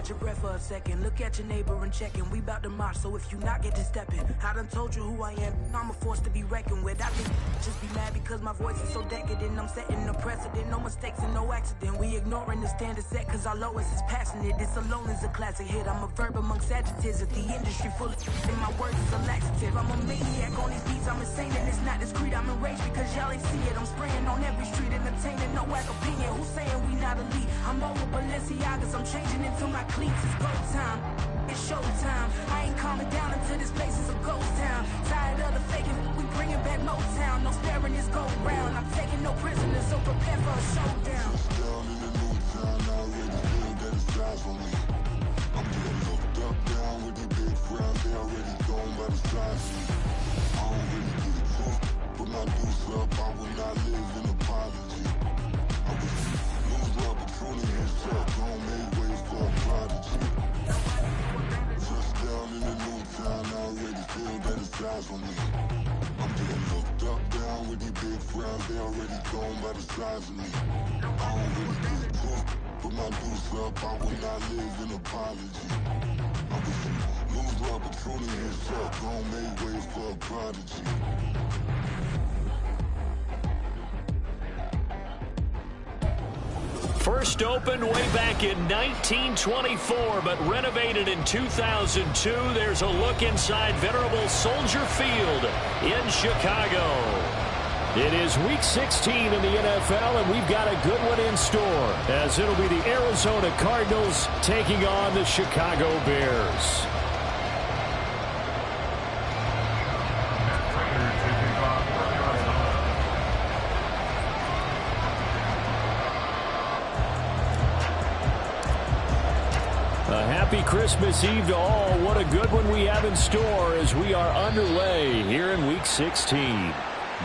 your breath for a second. Look at your neighbor and checking. We bout to march, so if you not get to stepping. I done told you who I am. I'm a force to be reckoned with. I think just be mad because my voice is so decadent. I'm setting a precedent. No mistakes and no accident. We ignoring the standard set cause our lowest is passionate. This alone is a classic hit. I'm a verb amongst adjectives. If the industry full of and my words is a laxative. I'm a maniac on these beats. I'm insane and it's not discreet. I'm enraged because y'all ain't see it. I'm spraying on every street, entertaining no whack opinion. Who's saying we not elite? I'm over Balenciagas. I'm changing into my cleats. It's go time. It's showtime. I ain't calming down until this place is a ghost town. Tired of the faking, we bringing back Motown. No sparing this go round. I'm taking no prisoners, so prepare for a showdown. Down in the new town, I already feel that it's time for me. I'm getting looked up down with the big frowns. They already gone by the size of me. I don't really get it tough. Put my deuce up, I will not live in apology. I wish you lose the opportunity and suck. Don't make ways for a prodigy. Down in the new town, I already feel that it's time for me. I'm getting looked up down with the big frowns. They already gone by the size of me. I don't really get it tough. Put my deuce up, I will not live in apology. I wish you lose the opportunity and suck. Don't make ways for a prodigy. First opened way back in 1924, but renovated in 2002. There's a look inside venerable Soldier Field in Chicago. It is Week 16 in the NFL, and we've got a good one in store, as it'll be the Arizona Cardinals taking on the Chicago Bears. Happy Christmas Eve to all. What a good one we have in store as we are underway here in Week 16.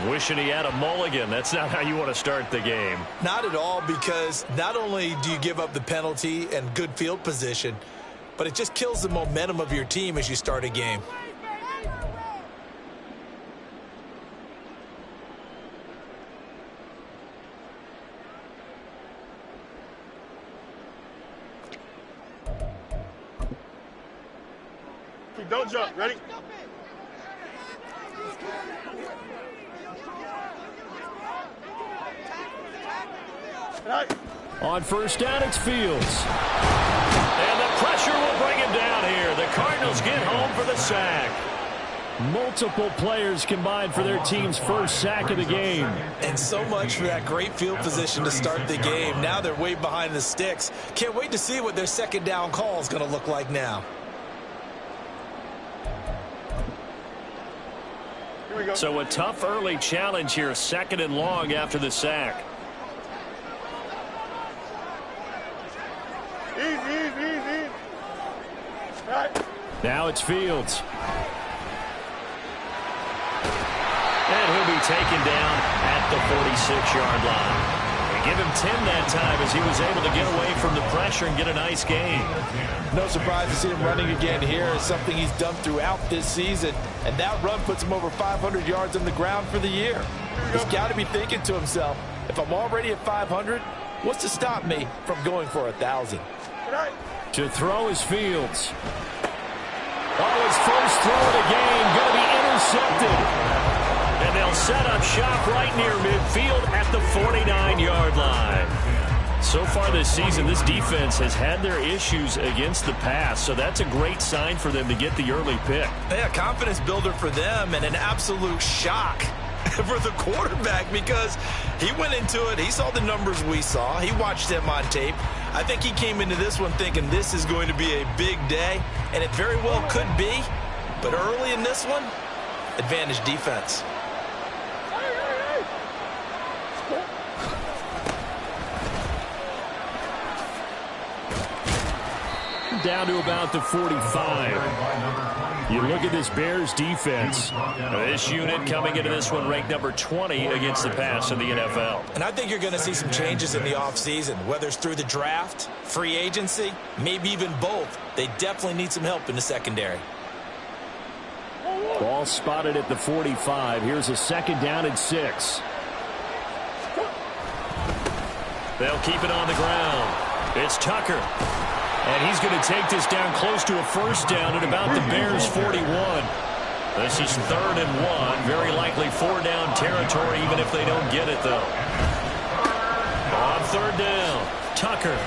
Wishing he had a mulligan. That's not how you want to start the game. Not at all, because not only do you give up the penalty and good field position, but it just kills the momentum of your team as you start a game. Don't jump. Ready? On first down, it's Fields. And the pressure will bring him down here. The Cardinals get home for the sack. Multiple players combined for their team's first sack of the game. And so much for that great field position to start the game. Now they're way behind the sticks. Can't wait to see what their second down call is going to look like now. So a tough early challenge here, 2nd and long after the sack. Easy. Right. Now it's Fields. And he'll be taken down at the 46-yard line. They give him 10 that time as he was able to get away from the pressure and get a nice gain. No surprise to see him running again here. It's something he's done throughout this season. And that run puts him over 500 yards on the ground for the year. He's got to be thinking to himself, if I'm already at 500, what's to stop me from going for 1,000? To throw is Fields. Oh, his first throw of the game going to be intercepted. And they'll set up shop right near midfield at the 49-yard line. So far this season, this defense has had their issues against the pass, so that's a great sign for them to get the early pick. Yeah, confidence builder for them and an absolute shock for the quarterback because he went into it. He saw the numbers we saw. He watched them on tape. I think he came into this one thinking this is going to be a big day, and it very well could be. But early in this one, advantage defense. Down to about the 45. You look at this Bears defense. This unit coming into this one ranked number 20 against the pass in the NFL. And I think you're going to see some changes in the offseason, whether it's through the draft, free agency, maybe even both. They definitely need some help in the secondary. Ball spotted at the 45. Here's a 2nd down and 6. They'll keep it on the ground. It's Tucker. And he's going to take this down close to a first down at about the Bears' 41. This is 3rd and 1. Very likely 4-down territory, even if they don't get it, though. On 3rd down, Tucker.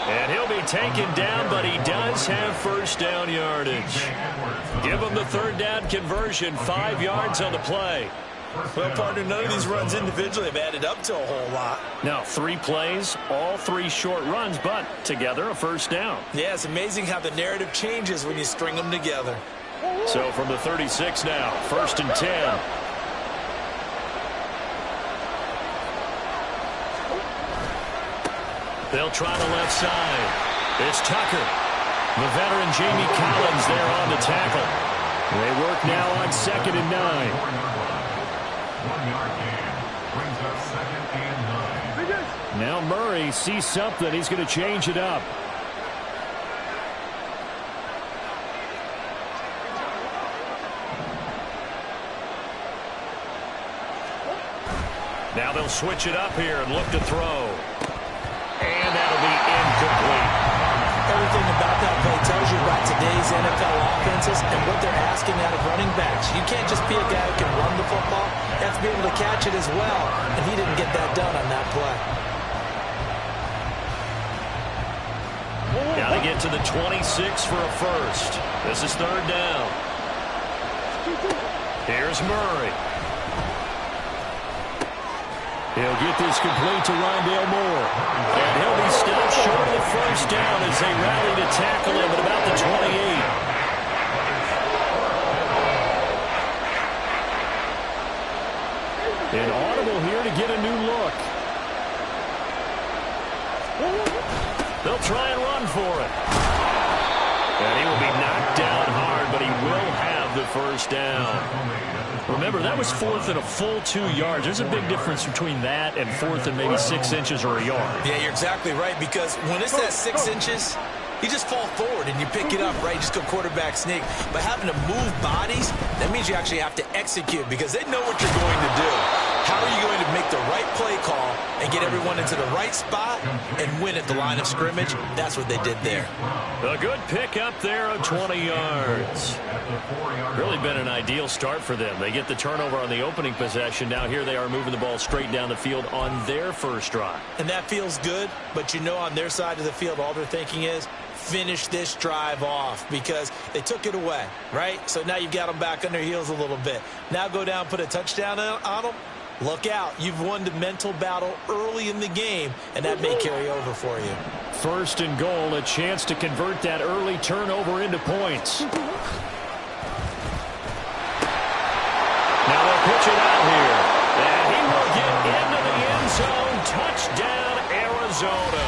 And he'll be taken down, but he does have first down yardage. Give him the 3rd down conversion, 5 yards on the play. Well, partner, none of these runs individually have added up to a whole lot. Now, 3 plays, all 3 short runs, but together a first down. Yeah, it's amazing how the narrative changes when you string them together. So from the 36 now, 1st and 10. They'll try the left side. It's Tucker. The veteran Jamie Collins there on the tackle. They work now on 2nd and 9. 1-yard gain brings up 2nd and 9. Now Murray sees something. He's going to change it up. Now they'll switch it up here and look to throw. And that'll be incomplete. Everything about that play tells you about today's NFL offenses and what they're asking out of running backs. You can't just be a guy who can run the football. You have to be able to catch it as well. And he didn't get that done on that play. Got to get to the 26 for a first. This is 3rd down. Here's Murray. He'll get this complete to Rondale Moore. And he'll be stopped short of the first down as they rally to tackle him at about the 28. An audible here to get a new look. They'll try and run for it. And he will be knocked down hard, but he will have the first down. Remember, that was 4th and a full 2 yards. There's a big difference between that and 4th and maybe 6 inches or a yard. Yeah, you're exactly right, because when it's that 6 inches, you just fall forward and you pick it up, right? You just go quarterback sneak. But having to move bodies, that means you actually have to execute because they know what you're going to do. How are you going to make the right play call and get everyone into the right spot and win at the line of scrimmage? That's what they did there. A good pick up there of 20 yards. Really been an ideal start for them. They get the turnover on the opening possession. Now here they are moving the ball straight down the field on their first drive. And that feels good, but you know on their side of the field all they're thinking is finish this drive off because they took it away, right? So now you've got them back on their heels a little bit. Now go down, put a touchdown on them. Look out. You've won the mental battle early in the game, and that may carry over for you. 1st and goal, a chance to convert that early turnover into points. Now they'll pitch it out here. And he will get into the end zone. Touchdown, Arizona.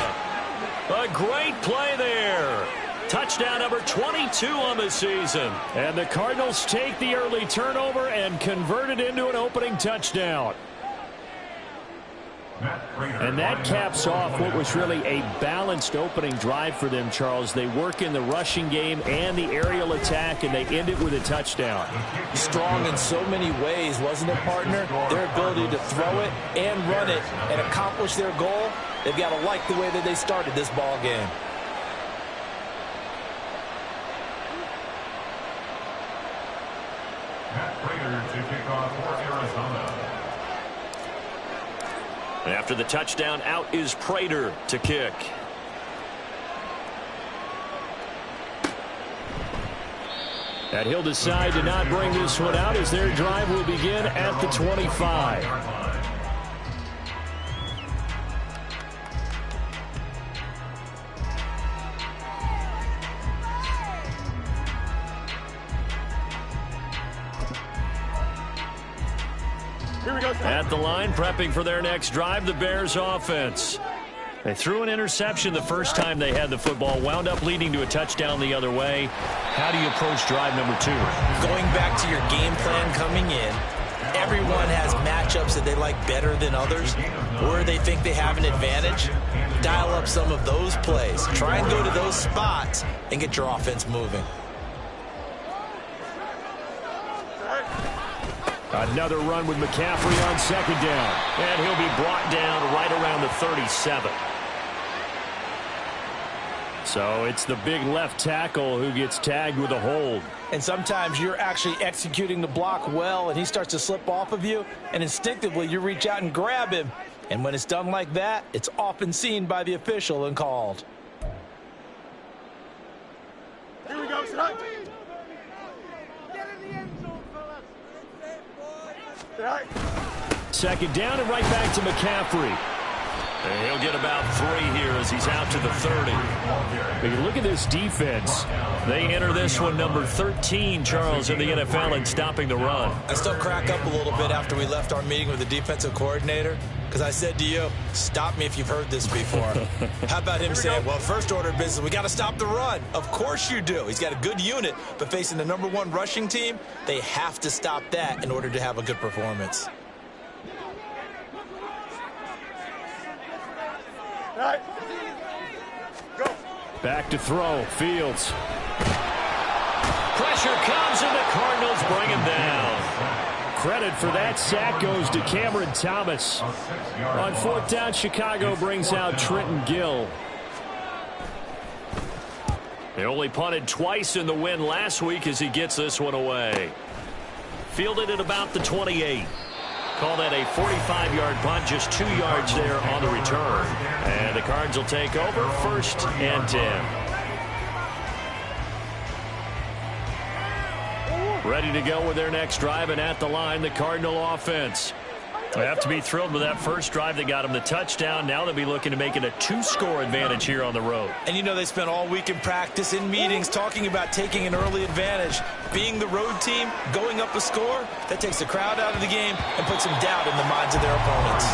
A great play there. Touchdown number 22 on the season. And the Cardinals take the early turnover and convert it into an opening touchdown. And that caps off what was really a balanced opening drive for them, Charles. They work in the rushing game and the aerial attack, and they end it with a touchdown. Strong in so many ways, wasn't it, partner? Their ability to throw it and run it and accomplish their goal, they've got to like the way that they started this ball game. To kick off for Arizona. After the touchdown, out is Prater to kick. And he'll decide to not bring this one out as their drive will begin at the 25. At the line, prepping for their next drive, the Bears offense. They threw an interception the first time they had the football, wound up leading to a touchdown the other way. How do you approach drive number 2? Going back to your game plan coming in, everyone has matchups that they like better than others, where they think they have an advantage. Dial up some of those plays. Try and go to those spots and get your offense moving. Another run with McCaffrey on 2nd down. And he'll be brought down right around the 37. So it's the big left tackle who gets tagged with a hold. And sometimes you're actually executing the block well, and he starts to slip off of you, and instinctively you reach out and grab him. And when it's done like that, it's often seen by the official and called. Here we go, Snug. Get in the end zone, fellas. Right. Second down and right back to McCaffrey. And he'll get about 3 here as he's out to the 30. But you look at this defense. They enter this one number 13, Charles, in the NFL in stopping the run. I still crack up a little bit after we left our meeting with the defensive coordinator because I said to you, stop me if you've heard this before. How about him saying, well, first order of business, we got to stop the run. Of course you do. He's got a good unit, but facing the #1 rushing team, they have to stop that in order to have a good performance. Right. Go. Back to throw. Fields. Pressure comes, and the Cardinals bring him down. Credit for that sack goes to Cameron Thomas. On 4th down, Chicago brings out Trenton Gill. They only punted twice in the win last week as he gets this one away. Fielded at about the 28. Call that a 45-yard punt, just 2 yards there on the return. And the Cards will take over 1st and 10. Ready to go with their next drive, and at the line, the Cardinal offense. They have to be thrilled with that first drive that got them the touchdown. Now they'll be looking to make it a 2-score advantage here on the road. And you know they spent all week in practice, in meetings, talking about taking an early advantage. Being the road team, going up a score, that takes the crowd out of the game and puts some doubt in the minds of their opponents.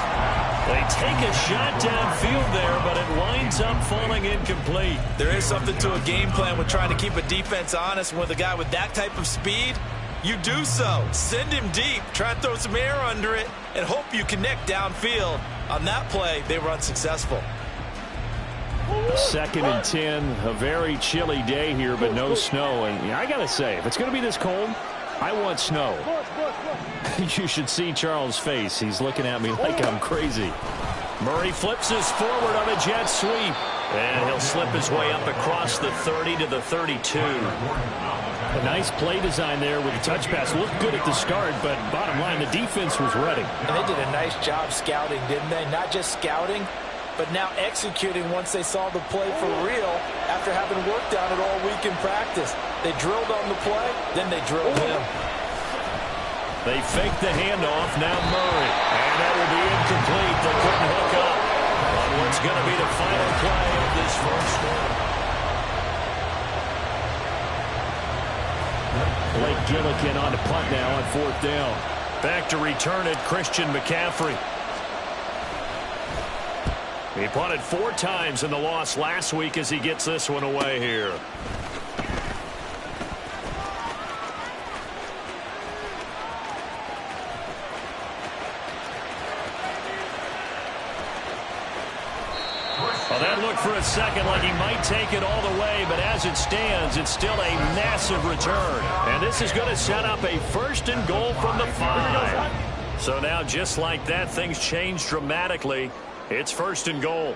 They take a shot downfield there, but it winds up falling incomplete. There is something to a game plan with trying to keep a defense honest. With a guy with that type of speed, you do so. Send him deep, try and throw some air under it, and hope you connect downfield. On that play, they were unsuccessful. 2nd and 10, a very chilly day here, but no snow. And I got to say, if it's going to be this cold, I want snow. You should see Charles' face. He's looking at me like I'm crazy. Murray flips us forward on a jet sweep. And he'll slip his way up across the 30 to the 32. A nice play design there with the touch pass. Looked good at the start, but bottom line, the defense was ready. And they did a nice job scouting, didn't they? Not just scouting, but now executing once they saw the play for real after having worked on it all week in practice. They drilled on the play, then they drilled him. They faked the handoff, now Murray. And that will be incomplete. They couldn't hook up on what's going to be the final play of this first quarter. Blake Gillikin on the punt now on 4th down. Back to return it, Christian McCaffrey. He punted 4 times in the loss last week as he gets this one away here. Well, that looked for a second like he might take it all the way, but as it stands, it's still a massive return. And this is going to set up a 1st and goal from the 5. So now, just like that, things change dramatically. It's 1st and goal.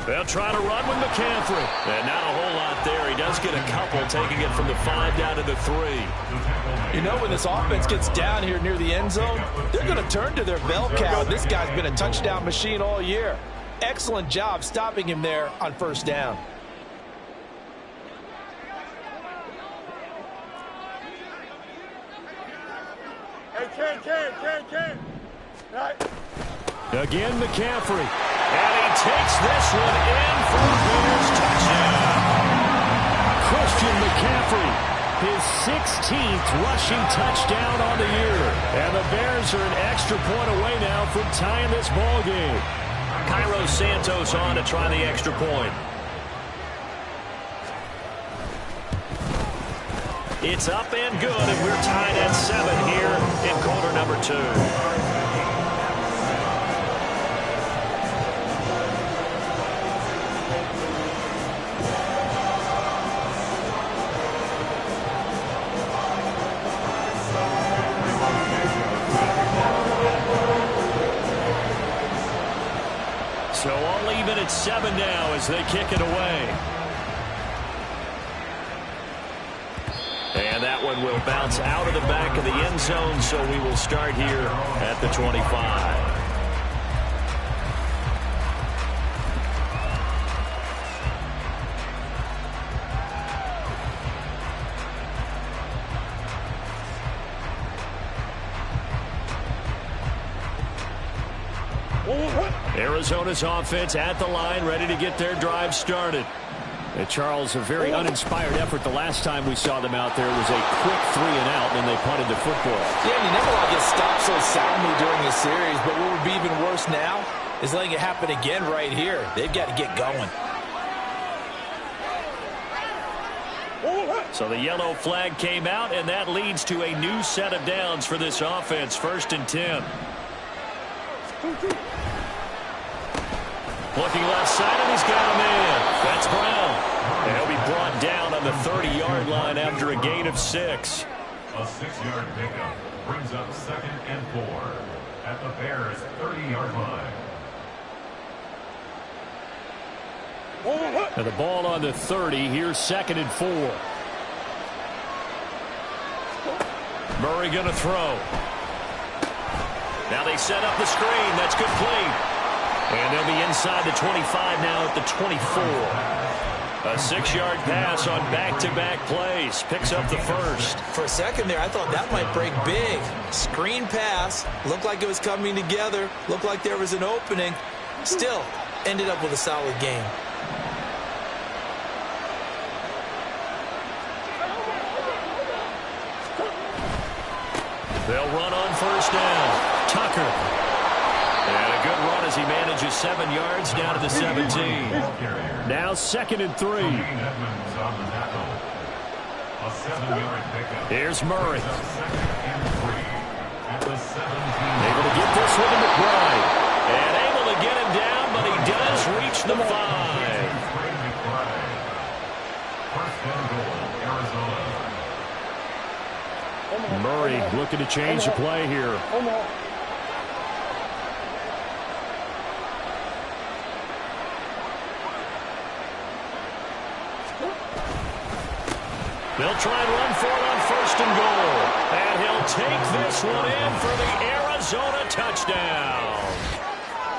They'll try to run with McCaffrey. And not a whole lot there. He does get a couple, taking it from the 5 down to the 3. You know, when this offense gets down here near the end zone, they're going to turn to their bell cow. This guy's been a touchdown machine all year. Excellent job stopping him there on 1st down. Hey, Ken. Right. Again, McCaffrey. And he takes this one in for a Bears touchdown. Christian McCaffrey, his 16th rushing touchdown on the year. And the Bears are an extra point away now from tying this ball game. Cairo Santos on to try the extra point. It's up and good, and we're tied at 7 here in quarter number 2. So all even at 7 7 now as they kick it away. And that one will bounce out of the back of the end zone, so we will start here at the 25. Arizona's offense at the line, ready to get their drive started. And Charles, a very uninspired effort the last time we saw them out there. It was a quick 3-and-out, and they punted the football. Yeah, and you never want to get stopped so soundly during the series, but what would be even worse now is letting it happen again right here. They've got to get going. So the yellow flag came out, and that leads to a new set of downs for this offense. 1st and 10. Looking left side, and he's got a man. That's Brown. And he'll be brought down on the 30-yard line after a gain of 6. A 6-yard pickup brings up 2nd and 4 at the Bears' 30-yard line. And the ball on the 30. Here's 2nd and 4. Murray going to throw. Now they set up the screen. That's complete. And they'll be inside the 25 now at the 24. A 6-yard pass on back-to-back plays. Picks up the first. For a second there, I thought that might break big. Screen pass. Looked like it was coming together. Looked like there was an opening. Still, ended up with a solid game. They'll run on 1st down. Tucker. And a good run as he manages 7 yards down to the 17. Now 2nd and 3. Here's Murray. Able to get this one to McBride. And able to get him down, but he does reach the 5. Murray looking to change the play here. They'll try and run for it on 1st and goal. And he'll take this one in for the Arizona touchdown.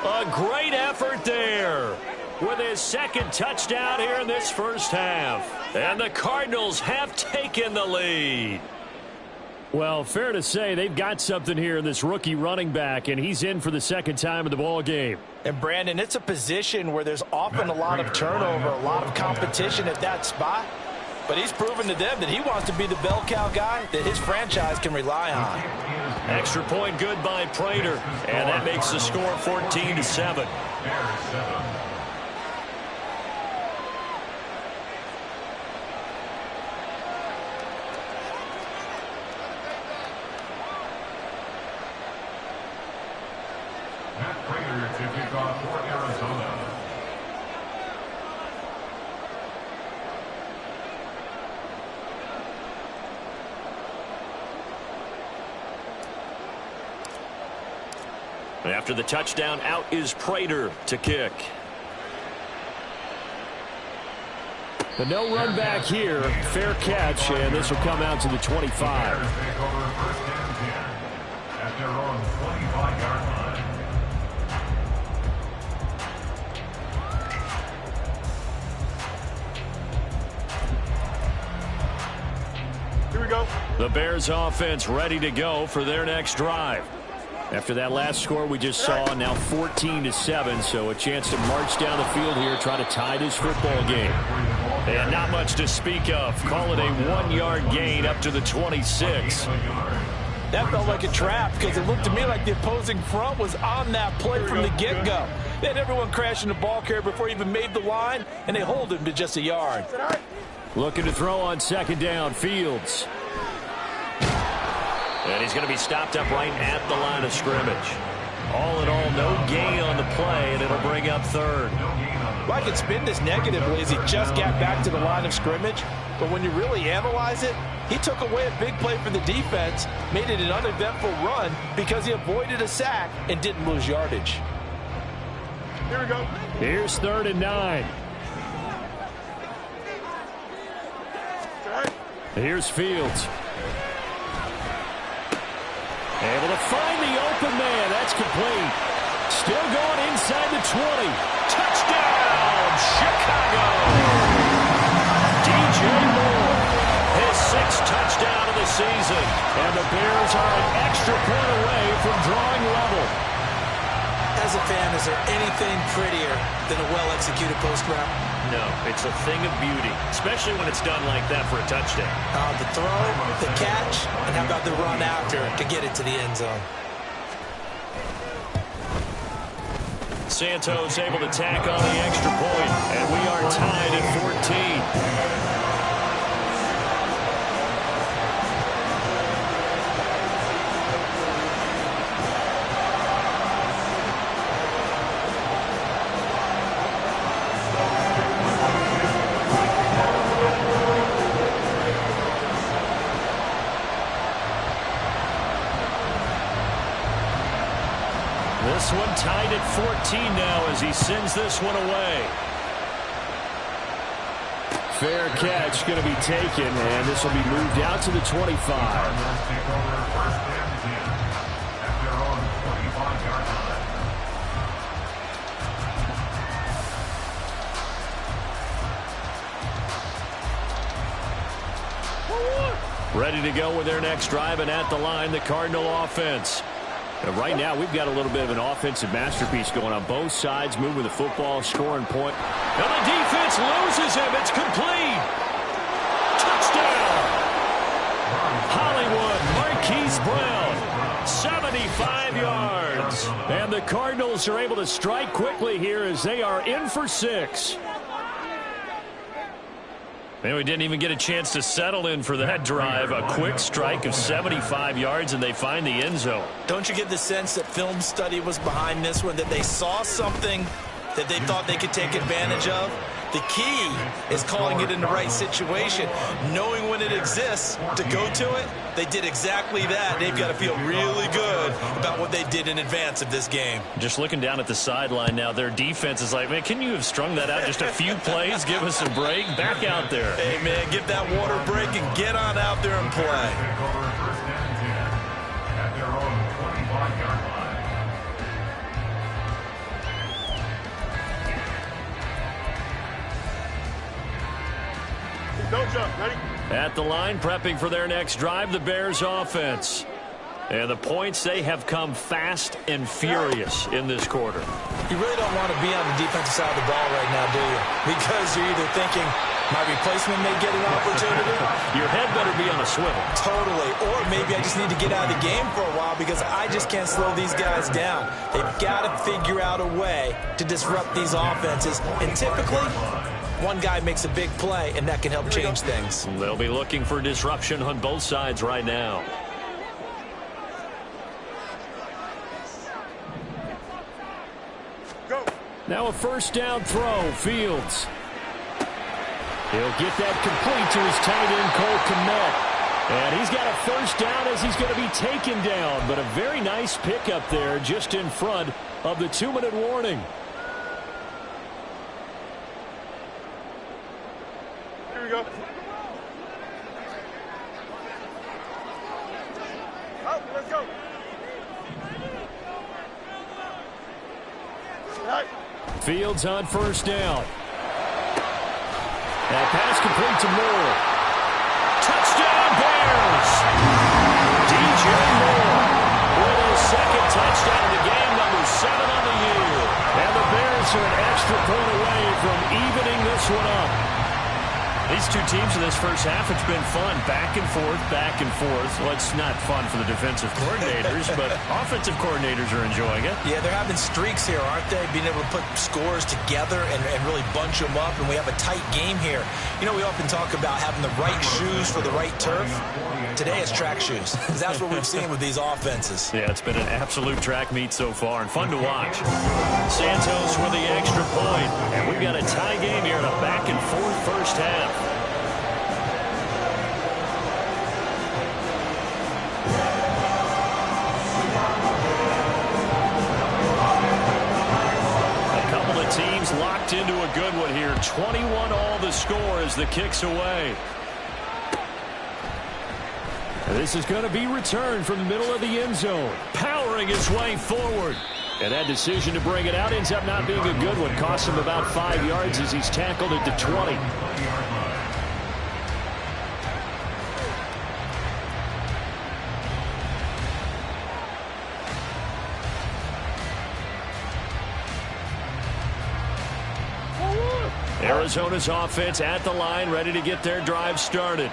A great effort there with his 2nd touchdown here in this first half. And the Cardinals have taken the lead. Well, fair to say they've got something here in this rookie running back, and he's in for the 2nd time in the ball game. And, Brandon, it's a position where there's often a lot of turnover, a lot of competition at that spot. But he's proven to them that he wants to be the bell cow guy that his franchise can rely on. Extra point good by Prater, and that makes the score 14-7. Matt Prater to kick off for Arizona. After the touchdown, out is Prater to kick. The no run back here, fair catch, and this will come out to the 25. Bears take over 1st and 10 at their own 25-yard line. Here we go. The Bears offense ready to go for their next drive. After that last score we just saw, now 14-7, so a chance to march down the field here, try to tie this football game. And not much to speak of. Call it a 1-yard gain up to the 26. That felt like a trap because it looked to me like the opposing front was on that play from the get-go. They had everyone crashing the ball carrier before he even made the line, and they hold him to just a yard. Looking to throw on 2nd down, Fields. And he's going to be stopped up right at the line of scrimmage. All in all, no gain on the play, and it'll bring up 3rd. Well, I could spin this negatively as he just got back to the line of scrimmage, but when you really analyze it, he took away a big play for the defense, made it an uneventful run because he avoided a sack and didn't lose yardage. Here we go. Here's 3rd and 9. Okay. Here's Fields. Able to find the open man. That's complete. Still going inside the 20. Touchdown, Chicago! DJ Moore, his 6th touchdown of the season. And the Bears are an extra point away from drawing level. As a fan, is there anything prettier than a well-executed post route? No, it's a thing of beauty, especially when it's done like that for a touchdown. The throw, the catch, and how about the run after to get it to the end zone? Santos able to tack on the extra point, and we are tied at 14. This one tied at 14 now as he sends this one away. Fair catch going to be taken, and this will be moved out to the 25. Ready to go with their next drive, and at the line, the Cardinal offense. Right now, we've got a little bit of an offensive masterpiece going on both sides, moving the football, scoring point. Now the defense loses him. It's complete. Touchdown. Hollywood, Marquise Brown, 75 yards. And the Cardinals are able to strike quickly here as they are in for 6. And we didn't even get a chance to settle in for that drive. A quick strike of 75 yards, and they find the end zone. Don't you get the sense that film study was behind this one, that they saw something that they thought they could take advantage of? The key is calling it in the right situation, knowing when it exists to go to it. They did exactly that. They've got to feel really good about what they did in advance of this game. Just looking down at the sideline now, their defense is like, man, can you have strung that out just a few plays? Give us a break. Back out there. Hey, man, give that water break and get on out there and play. At their own 25-yard line. Don't jump. Ready? At the line, prepping for their next drive, the Bears offense. And the points, they have come fast and furious in this quarter. You really don't want to be on the defensive side of the ball right now, do you? Because you're either thinking, my replacement may get an opportunity. Your head better be on a swivel. Totally. Or maybe I just need to get out of the game for a while because I just can't slow these guys down. They've got to figure out a way to disrupt these offenses. And typically, one guy makes a big play, and that can help change things. They'll be looking for disruption on both sides right now. Go. Now a first down throw, Fields. He'll get that complete to his tight end, Cole Kmet. And he's got a first down as he's going to be taken down. But a very nice pickup there just in front of the 2-minute warning. Here we go. Up, let's go. Right. Fields on first down. That pass complete to Moore. Touchdown, Bears! DJ Moore with his second touchdown of the game, number 7 on the year. And the Bears are an extra point away from evening this one up. These two teams in this first half, it's been fun. Back and forth, back and forth. Well, it's not fun for the defensive coordinators, but offensive coordinators are enjoying it. Yeah, they're having streaks here, aren't they? Being able to put scores together and really bunch them up, and we have a tight game here. You know, we often talk about having the right shoes for the right turf. Today it's track shoes, because that's what we've seen with these offenses. Yeah, it's been an absolute track meet so far, and fun to watch. Santos with the extra point, and we've got a tie game here in a back-and-forth first half. locked into a good one here. 21 all the score as the kick's away. This is going to be returned from the middle of the end zone. Powering his way forward. And that decision to bring it out ends up not being a good one. Costs him about 5 yards as he's tackled at the 20. Arizona's offense at the line, ready to get their drive started.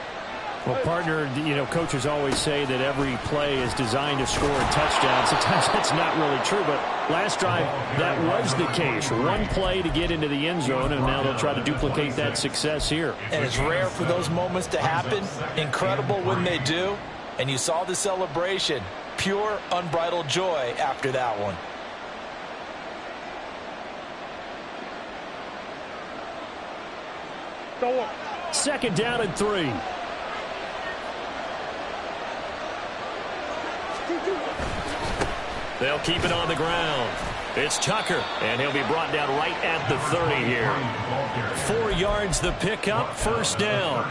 Well, partner, coaches always say that every play is designed to score a touchdown. Sometimes that's not really true, but last drive, that was the case. One play to get into the end zone, and now they'll try to duplicate that success here. And it's rare for those moments to happen. Incredible when they do. And you saw the celebration. Pure, unbridled joy after that one. Second down and 3. They'll keep it on the ground. It's Tucker, and he'll be brought down right at the 30 here. 4 yards the pickup, first down.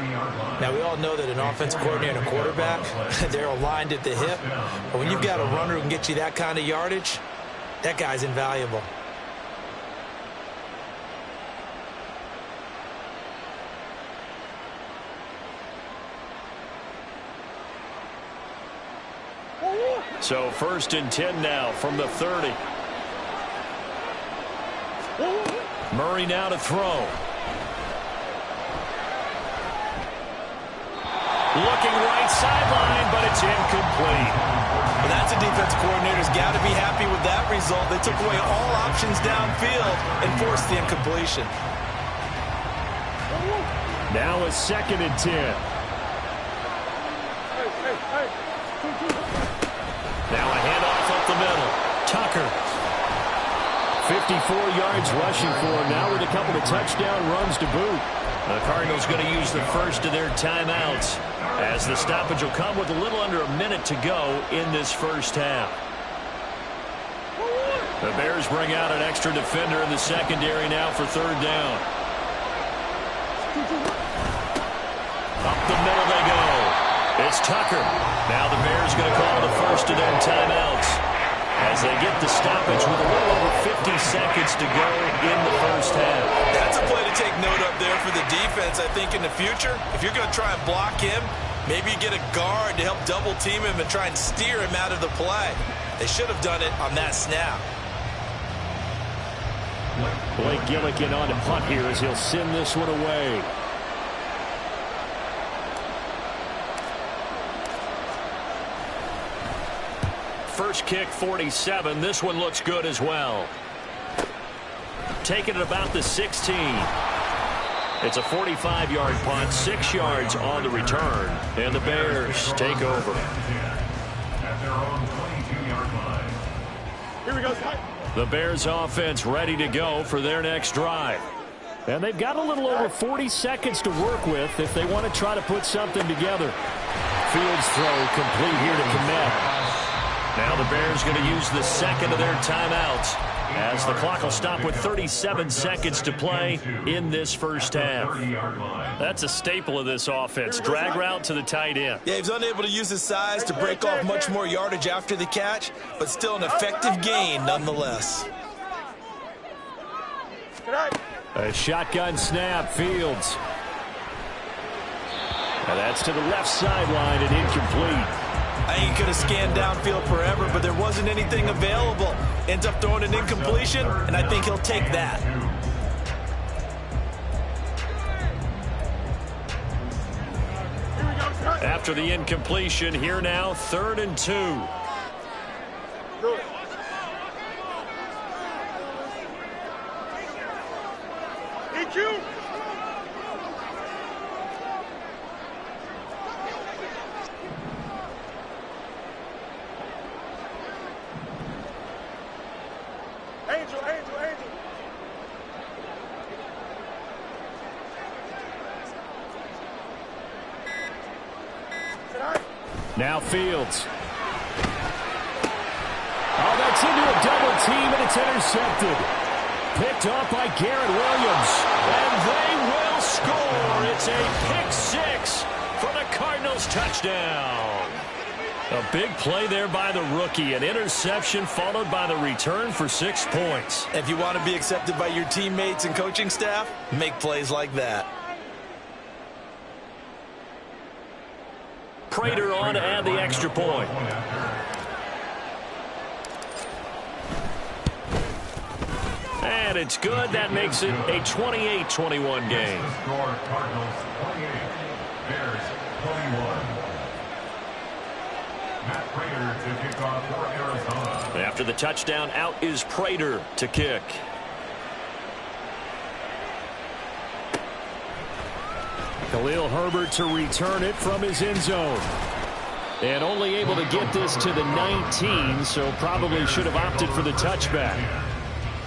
Now, we all know that an offensive coordinator and a quarterback, they're aligned at the hip. But when you've got a runner who can get you that kind of yardage, that guy's invaluable. So first and 10 now from the 30. Murray now to throw. Looking right sideline, but it's incomplete. Well, that's a defensive coordinator's got to be happy with that result. They took away all options downfield and forced the incompletion. Now a second and 10. Now a handoff up the middle. Tucker. 54 yards rushing for him now with a couple of touchdown runs to boot. The Cardinals going to use the first of their timeouts as the stoppage will come with a little under a minute to go in this first half. The Bears bring out an extra defender in the secondary now for third down. Up the middle they go. It's Tucker. Now the Bears going to call the first of their timeouts as they get the stoppage with a little over 50 seconds to go in the first half. That's a play to take note of there for the defense. I think in the future, if you're going to try and block him, maybe you get a guard to help double team him and try and steer him out of the play. They should have done it on that snap. Blake Gillikin on to punt here as he'll send this one away. First kick 47. This one looks good as well. Taking it about the 16. It's a 45-yard punt, 6 yards on the return, and the Bears take over. At their own 22-yard line. Here we go. The Bears offense ready to go for their next drive. And they've got a little over 40 seconds to work with if they want to try to put something together. Fields throw complete here to Komet. Now the Bears going to use the second of their timeouts as the clock will stop with 37 seconds to play in this first half. That's a staple of this offense. Drag route to the tight end. Yeah, he was unable to use his size to break off much more yardage after the catch, but still an effective gain nonetheless. A shotgun snap, Fields. And that's to the left sideline and incomplete. I think he could have scanned downfield forever, but there wasn't anything available. Ends up throwing an incompletion, and I think he'll take that. After the incompletion, here now, 3rd and 2. EQ! Angel. Now Fields. Oh, that's into a double team, and it's intercepted. Picked off by Garrett Williams. And they will score. It's a pick six for the Cardinals touchdown. A big play there by the rookie. An interception followed by the return for 6 points. If you want to be accepted by your teammates and coaching staff, make plays like that. Prater on to add the extra point. And it's good. That makes it a 28-21 game. Score Cardinals 28, Bears 21. Matt Prater to kick off for Arizona. After the touchdown, out is Prater to kick. Khalil Herbert to return it from his end zone. And only able to get this to the 19, so probably should have opted for the touchback.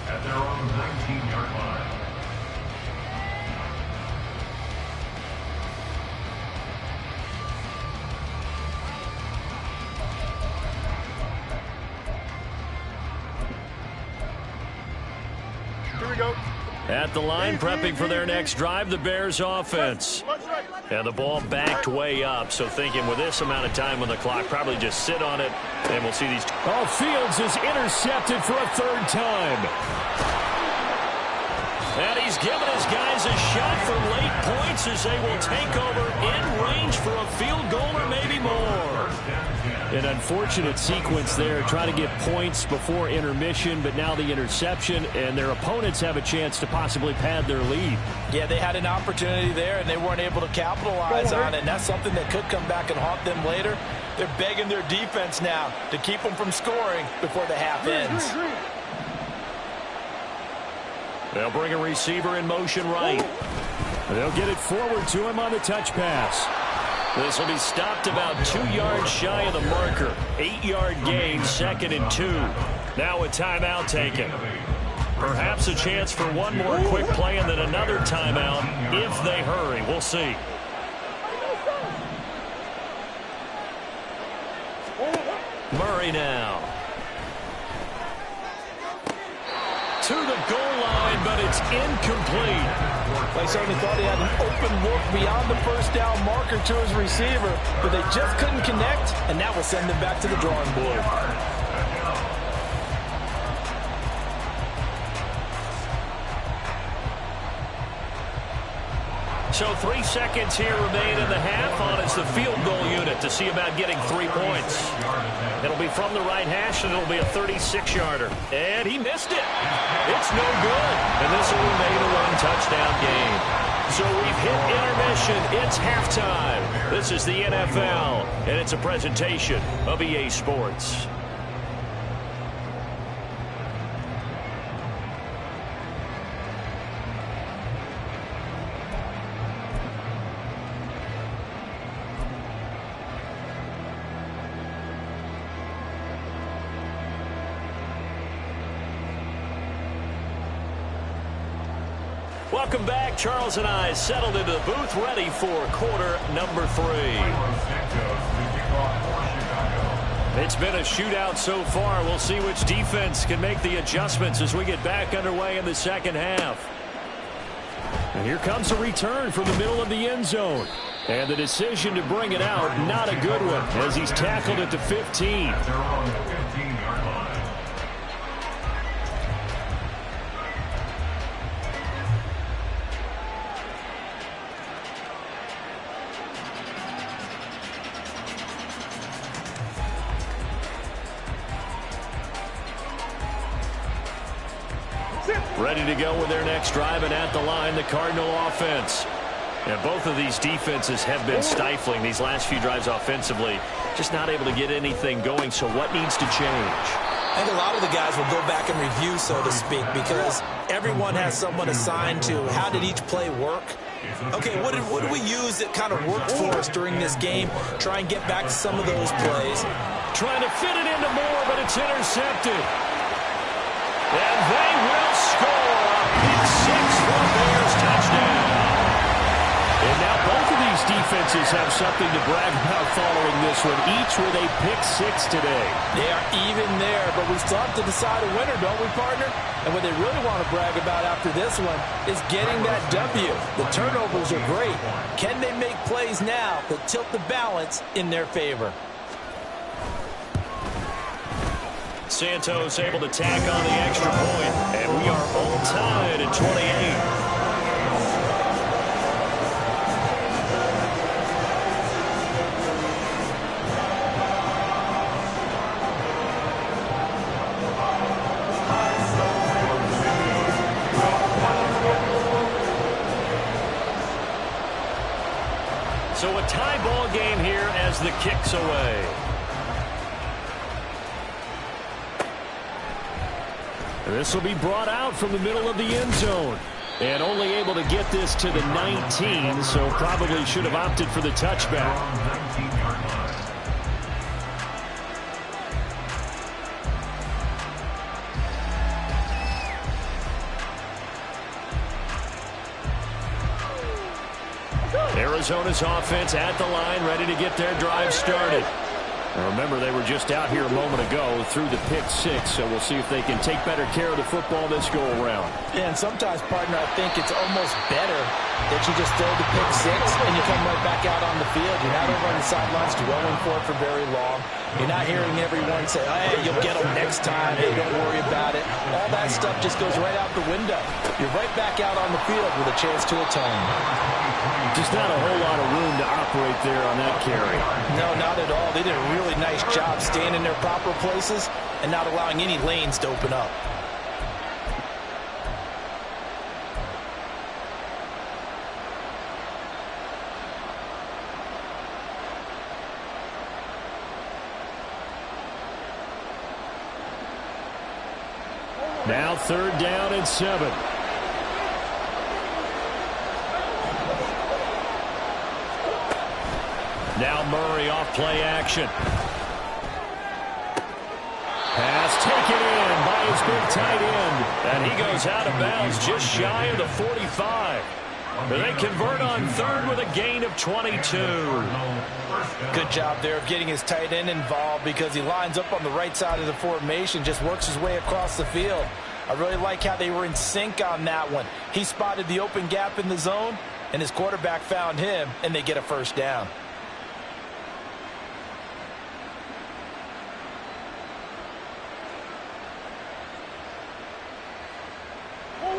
At their own 19-yard line. Here we go. At the line, prepping for their next drive, the Bears offense. And the ball backed way up, so thinking with this amount of time on the clock, probably just sit on it, and we'll see these. Oh, Fields is intercepted for a third time. And he's given his guys a shot for late points as they will take over in range for a field goal or maybe more. An unfortunate sequence there, trying to get points before intermission, but now the interception, and their opponents have a chance to possibly pad their lead. Yeah, they had an opportunity there, and they weren't able to capitalize on it, and that's something that could come back and haunt them later. They're begging their defense now to keep them from scoring before the half ends. They'll bring a receiver in motion right. They'll get it forward to him on the touch pass. This will be stopped about 2 yards shy of the marker. 8-yard gain, 2nd and 2. Now a timeout taken. Perhaps a chance for one more quick play and then another timeout if they hurry. We'll see. Murray now. To the goal line, but it's incomplete. They certainly thought he had an open look beyond the first down marker to his receiver, but they just couldn't connect, and that will send them back to the drawing board. So 3 seconds here remain in the half. On is the field goal unit to see about getting 3 points. It'll be from the right hash, and it'll be a 36-yarder. And he missed it. It's no good. And this will remain a one-touchdown game. So we've hit intermission. It's halftime. This is the NFL, and it's a presentation of EA Sports. Welcome back. Charles and I settled into the booth, ready for quarter number 3. It's been a shootout so far. We'll see which defense can make the adjustments as we get back underway in the second half. And here comes a return from the middle of the end zone. And the decision to bring it out, not a good one, as he's tackled at the 15. Ready to go with their next drive, and at the line, the Cardinal offense. And both of these defenses have been stifling these last few drives offensively. Just not able to get anything going, so what needs to change? I think a lot of the guys will go back and review, so to speak, because everyone has someone assigned to how did each play work. Okay, what did we use that kind of worked for us during this game? Try and get back to some of those plays. Trying to fit it into Moore, but it's intercepted. And they will score a pick 6 for the Bears touchdown. And now both of these defenses offenses have something to brag about following this one, each with a pick-6 today. They are even there, but we still have to decide a winner, don't we, partner? And what they really want to brag about after this one is getting that W. The turnovers are great. Can they make plays now that tilt the balance in their favor? Santos able to tack on the extra point, and we are all tied at 28. So a tie ball game here as the kick's away. This will be brought out from the middle of the end zone. And only able to get this to the 19, so probably should have opted for the touchback. Arizona's offense at the line, ready to get their drive started. Now remember, they were just out here a moment ago through the pick-6, so we'll see if they can take better care of the football this go-around. Yeah, and sometimes, partner, I think it's almost better that you just throw the pick-6 and you come right back out on the field. You're not over on the sidelines dwelling for it for very long. You're not hearing everyone say, hey, you'll get them next time. Hey, don't worry about it. All that stuff just goes right out the window. You're right back out on the field with a chance to atone. Just not a whole lot of room to operate there on that carry. No, not at all. They did a really nice job staying in their proper places and not allowing any lanes to open up. Now 3rd down and 7. Now Murray off play action. Pass taken in by his big tight end. And he goes out of bounds just shy of the 45. But they convert on 3rd with a gain of 22. Good job there of getting his tight end involved because he lines up on the right side of the formation, just works his way across the field. I really like how they were in sync on that one. He spotted the open gap in the zone, and his quarterback found him, and they get a 1st down.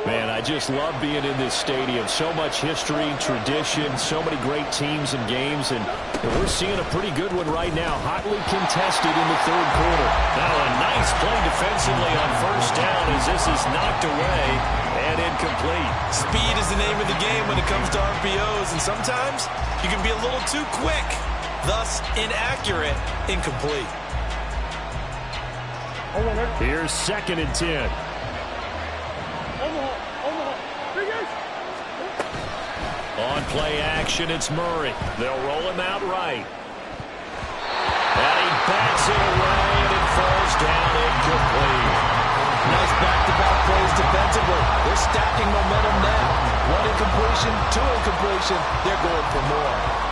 Man, I just love being in this stadium. So much history, tradition, so many great teams and games, and we're seeing a pretty good one right now. Hotly contested in the 3rd quarter. Now a nice play defensively on 1st down as this is knocked away and incomplete. Speed is the name of the game when it comes to RPOs, and sometimes you can be a little too quick, thus inaccurate, incomplete. Here's 2nd and 10. On play action, it's Murray. They'll roll him out right. And he backs it away, and it falls down incomplete. Nice back-to-back plays defensively. They're stacking momentum now. 1 incompletion, 2 incompletion. They're going for more.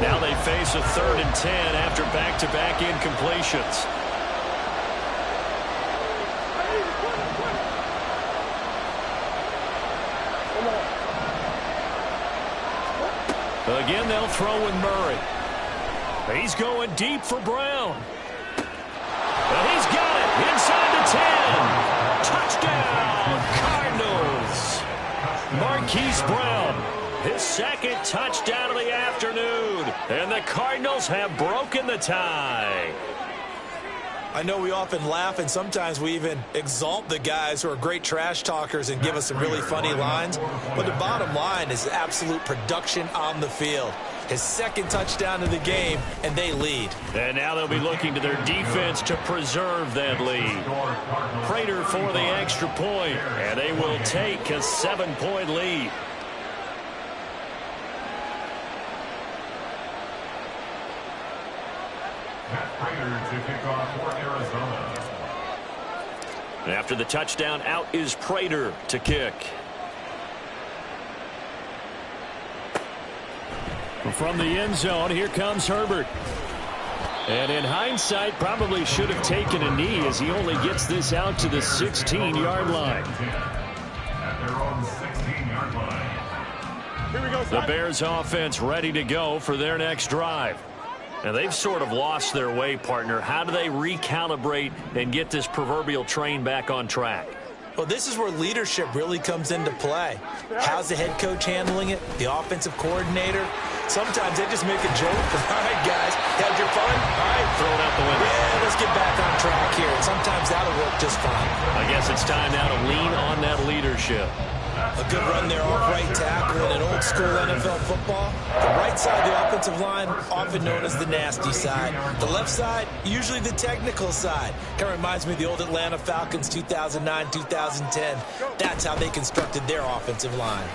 Now they face a 3rd and 10 after back-to-back incompletions. Again, they'll throw with Murray. He's going deep for Brown. And he's got it inside the 10. Touchdown, Cardinals. Marquise Brown, his 2nd touchdown of the afternoon. And the Cardinals have broken the tie. I know we often laugh and sometimes we even exalt the guys who are great trash talkers and give us some really funny lines. But the bottom line is absolute production on the field. His 2nd touchdown of the game, and they lead. And now they'll be looking to their defense to preserve that lead. Prater for the extra point, and they will take a 7-point lead. Matt Prater to kick off for Arizona. After the touchdown, out is Prater to kick. From the end zone, here comes Herbert. And in hindsight, probably should have taken a knee as he only gets this out to the 16-yard line. At their own 16-yard line. Here we go, The Bears offense ready to go for their next drive. Now, they've sort of lost their way, partner. How do they recalibrate and get this proverbial train back on track? Well, this is where leadership really comes into play. How's the head coach handling it? The offensive coordinator? Sometimes they just make a joke. All right, guys, had your fun? All right, Throw it out the window. yeah, let's get back on track here. And sometimes that'll work just fine. I guess it's time now to lean on that leadership. A good run there off right tackle in an old school NFL football. The right side of the offensive line, often known as the nasty side. The left side, usually the technical side. Kind of reminds me of the old Atlanta Falcons 2009-2010. That's how they constructed their offensive line.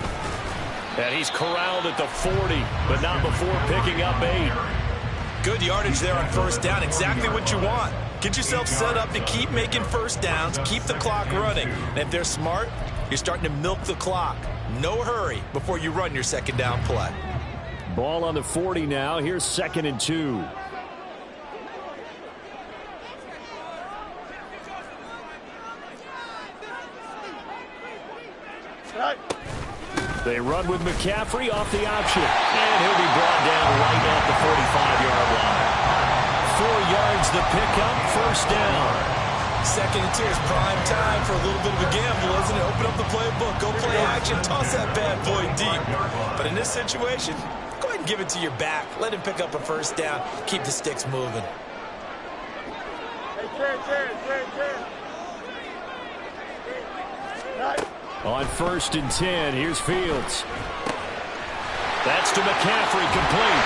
And he's corralled at the 40, but not before picking up 8. Good yardage there on first down. Exactly what you want. Get yourself set up to keep making first downs, keep the clock running. And if they're smart, you're starting to milk the clock. No hurry before you run your second down play. Ball on the 40 now. Here's 2nd and 2. They run with McCaffrey off the option. And he'll be brought down right at the 45-yard line. 4 yards the pickup, first down. 2nd and 2 is prime time for a little bit of a gamble, isn't it? Open up the playbook, go play action, toss that bad boy deep. But in this situation, go ahead and give it to your back. Let him pick up a first down. Keep the sticks moving. On 1st and 10, here's Fields. That's to McCaffrey, complete.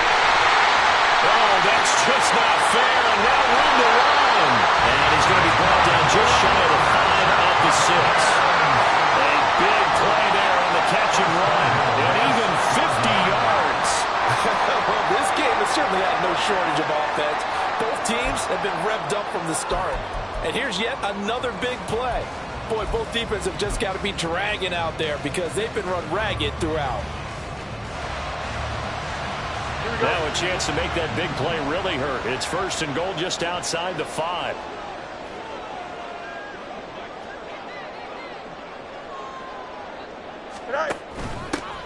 Oh, that's just not fair, and now room to run. And he's going to be brought down just shy of the 5 at the 6. A big play there on the catch and run, and even 50 yards. Well, this game has certainly had no shortage of offense. Both teams have been revved up from the start. And here's yet another big play. Boy, both defenses have just got to be dragging out there because they've been run ragged throughout. Now a chance to make that big play really hurt. It's 1st and goal just outside the 5.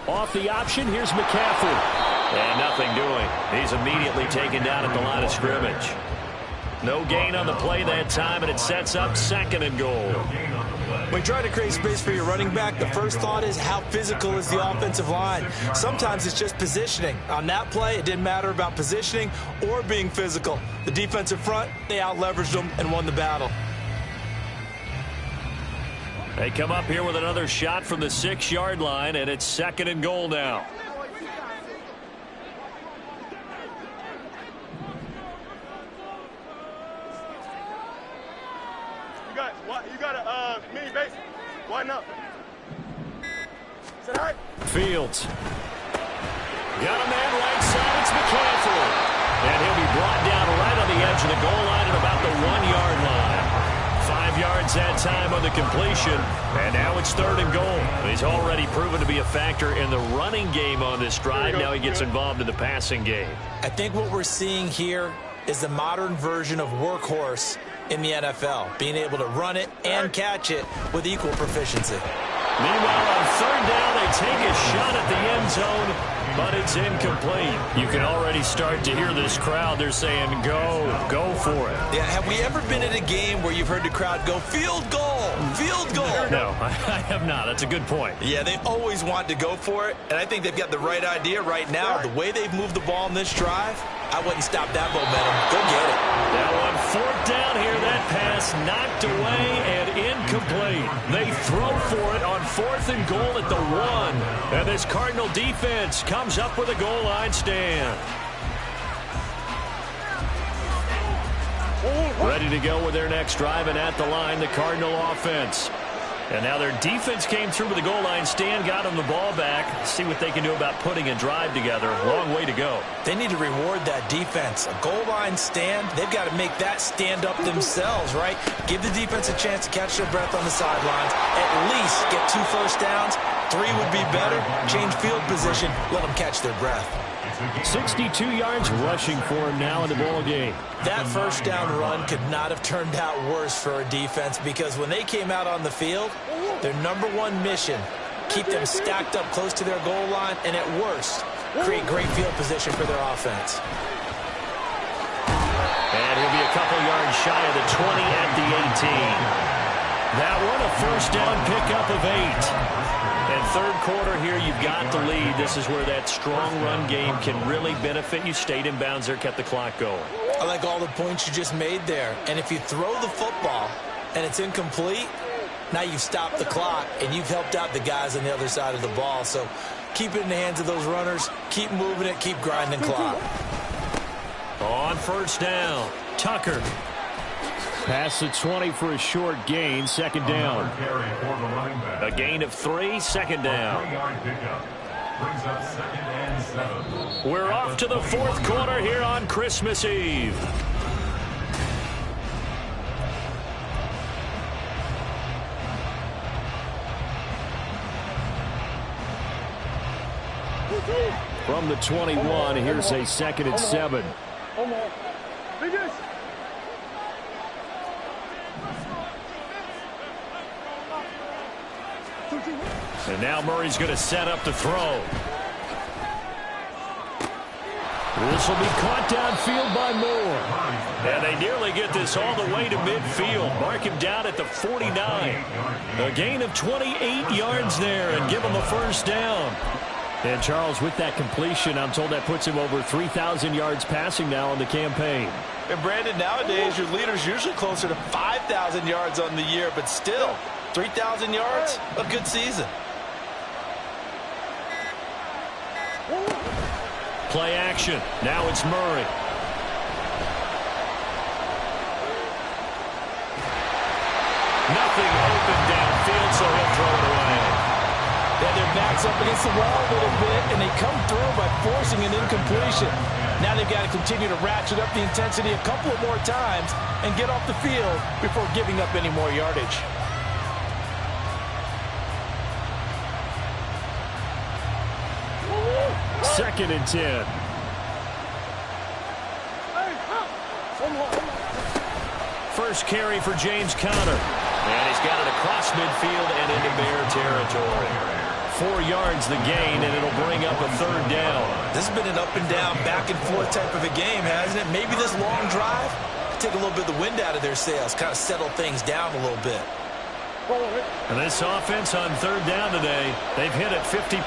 Off the option, here's McCaffrey. And nothing doing. He's immediately taken down at the line of scrimmage. No gain on the play that time, and it sets up 2nd and goal. When you try to create space for your running back, the first thought is how physical is the offensive line. Sometimes it's just positioning. On that play, it didn't matter about positioning or being physical. The defensive front, they out-leveraged them and won the battle. They come up here with another shot from the 6-yard line, and it's 2nd and goal now. You got a mini base. Why not? Is that all right? Fields. Got a man right side. It's McCaffrey. And he'll be brought down right on the edge of the goal line at about the 1-yard line. 5 yards that time on the completion. And now it's 3rd and goal. He's already proven to be a factor in the running game on this drive. Now he gets involved in the passing game. I think what we're seeing here is the modern version of workhorse in the NFL, being able to run it and catch it with equal proficiency. Meanwhile, on 3rd down, they take a shot at the end zone, but it's incomplete. You can already start to hear this crowd. They're saying, go for it. Yeah, have we ever been at a game where you've heard the crowd go, field goal, field goal? No, I have not. That's a good point. Yeah, they always want to go for it, and I think they've got the right idea right now. The way they've moved the ball in this drive, I wouldn't stop that momentum. Go get it. Now on 4th down here, that pass knocked away and incomplete. They throw for it on 4th and goal at the 1. And this Cardinal defense comes up with a goal line stand. Ready to go with their next drive, and at the line, the Cardinal offense. And now their defense came through with the goal line stand, got them the ball back. See what they can do about putting a drive together. Long way to go. They need to reward that defense. A goal line stand, they've got to make that stand up themselves, right? Give the defense a chance to catch their breath on the sidelines. At least get 2 first downs. 3 would be better. Change field position. Let them catch their breath. 62 yards rushing for him now in the ball game. That first down run could not have turned out worse for a defense, because when they came out on the field, their #1 mission, keep them stacked up close to their goal line, and at worst, create great field position for their offense. And he'll be a couple yards shy of the 20 at the 18. That one, a first down pickup of 8. And third quarter here, you've got the lead. This is where that strong run game can really benefit you. Stayed in bounds there, kept the clock going. I like all the points you just made there. And if you throw the football and it's incomplete, now you've stopped the clock and you've helped out the guys on the other side of the ball. So keep it in the hands of those runners. Keep moving it. Keep grinding clock. On first down, Tucker. Past the 20 for a short gain, second down. A gain of 3, second down. We're off to the fourth quarter here on Christmas Eve. From the 21, here's a 2nd and 7. And now Murray's going to set up the throw. This will be caught downfield by Moore. And they nearly get this all the way to midfield. Mark him down at the 49. A gain of 28 yards there and give him a first down. And Charles, with that completion, I'm told that puts him over 3,000 yards passing now on the campaign. And Brandon, nowadays your leader's usually closer to 5,000 yards on the year, but still, 3,000 yards, a good season. Play action. Now it's Murray. Nothing open downfield, so he'll throw it away. Yeah, their backs up against the wall a little bit, and they come through by forcing an incompletion. Now they've got to continue to ratchet up the intensity a couple of more times and get off the field before giving up any more yardage. Second and 10. First carry for James Conner. And he's got it across midfield and into Bear territory. 4 yards the gain, and it'll bring up a third down. This has been an up and down, back and forth type of a game, hasn't it? Maybe this long drive take a little bit of the wind out of their sails, kind of settle things down a little bit. And this offense on third down today, they've hit it 50%,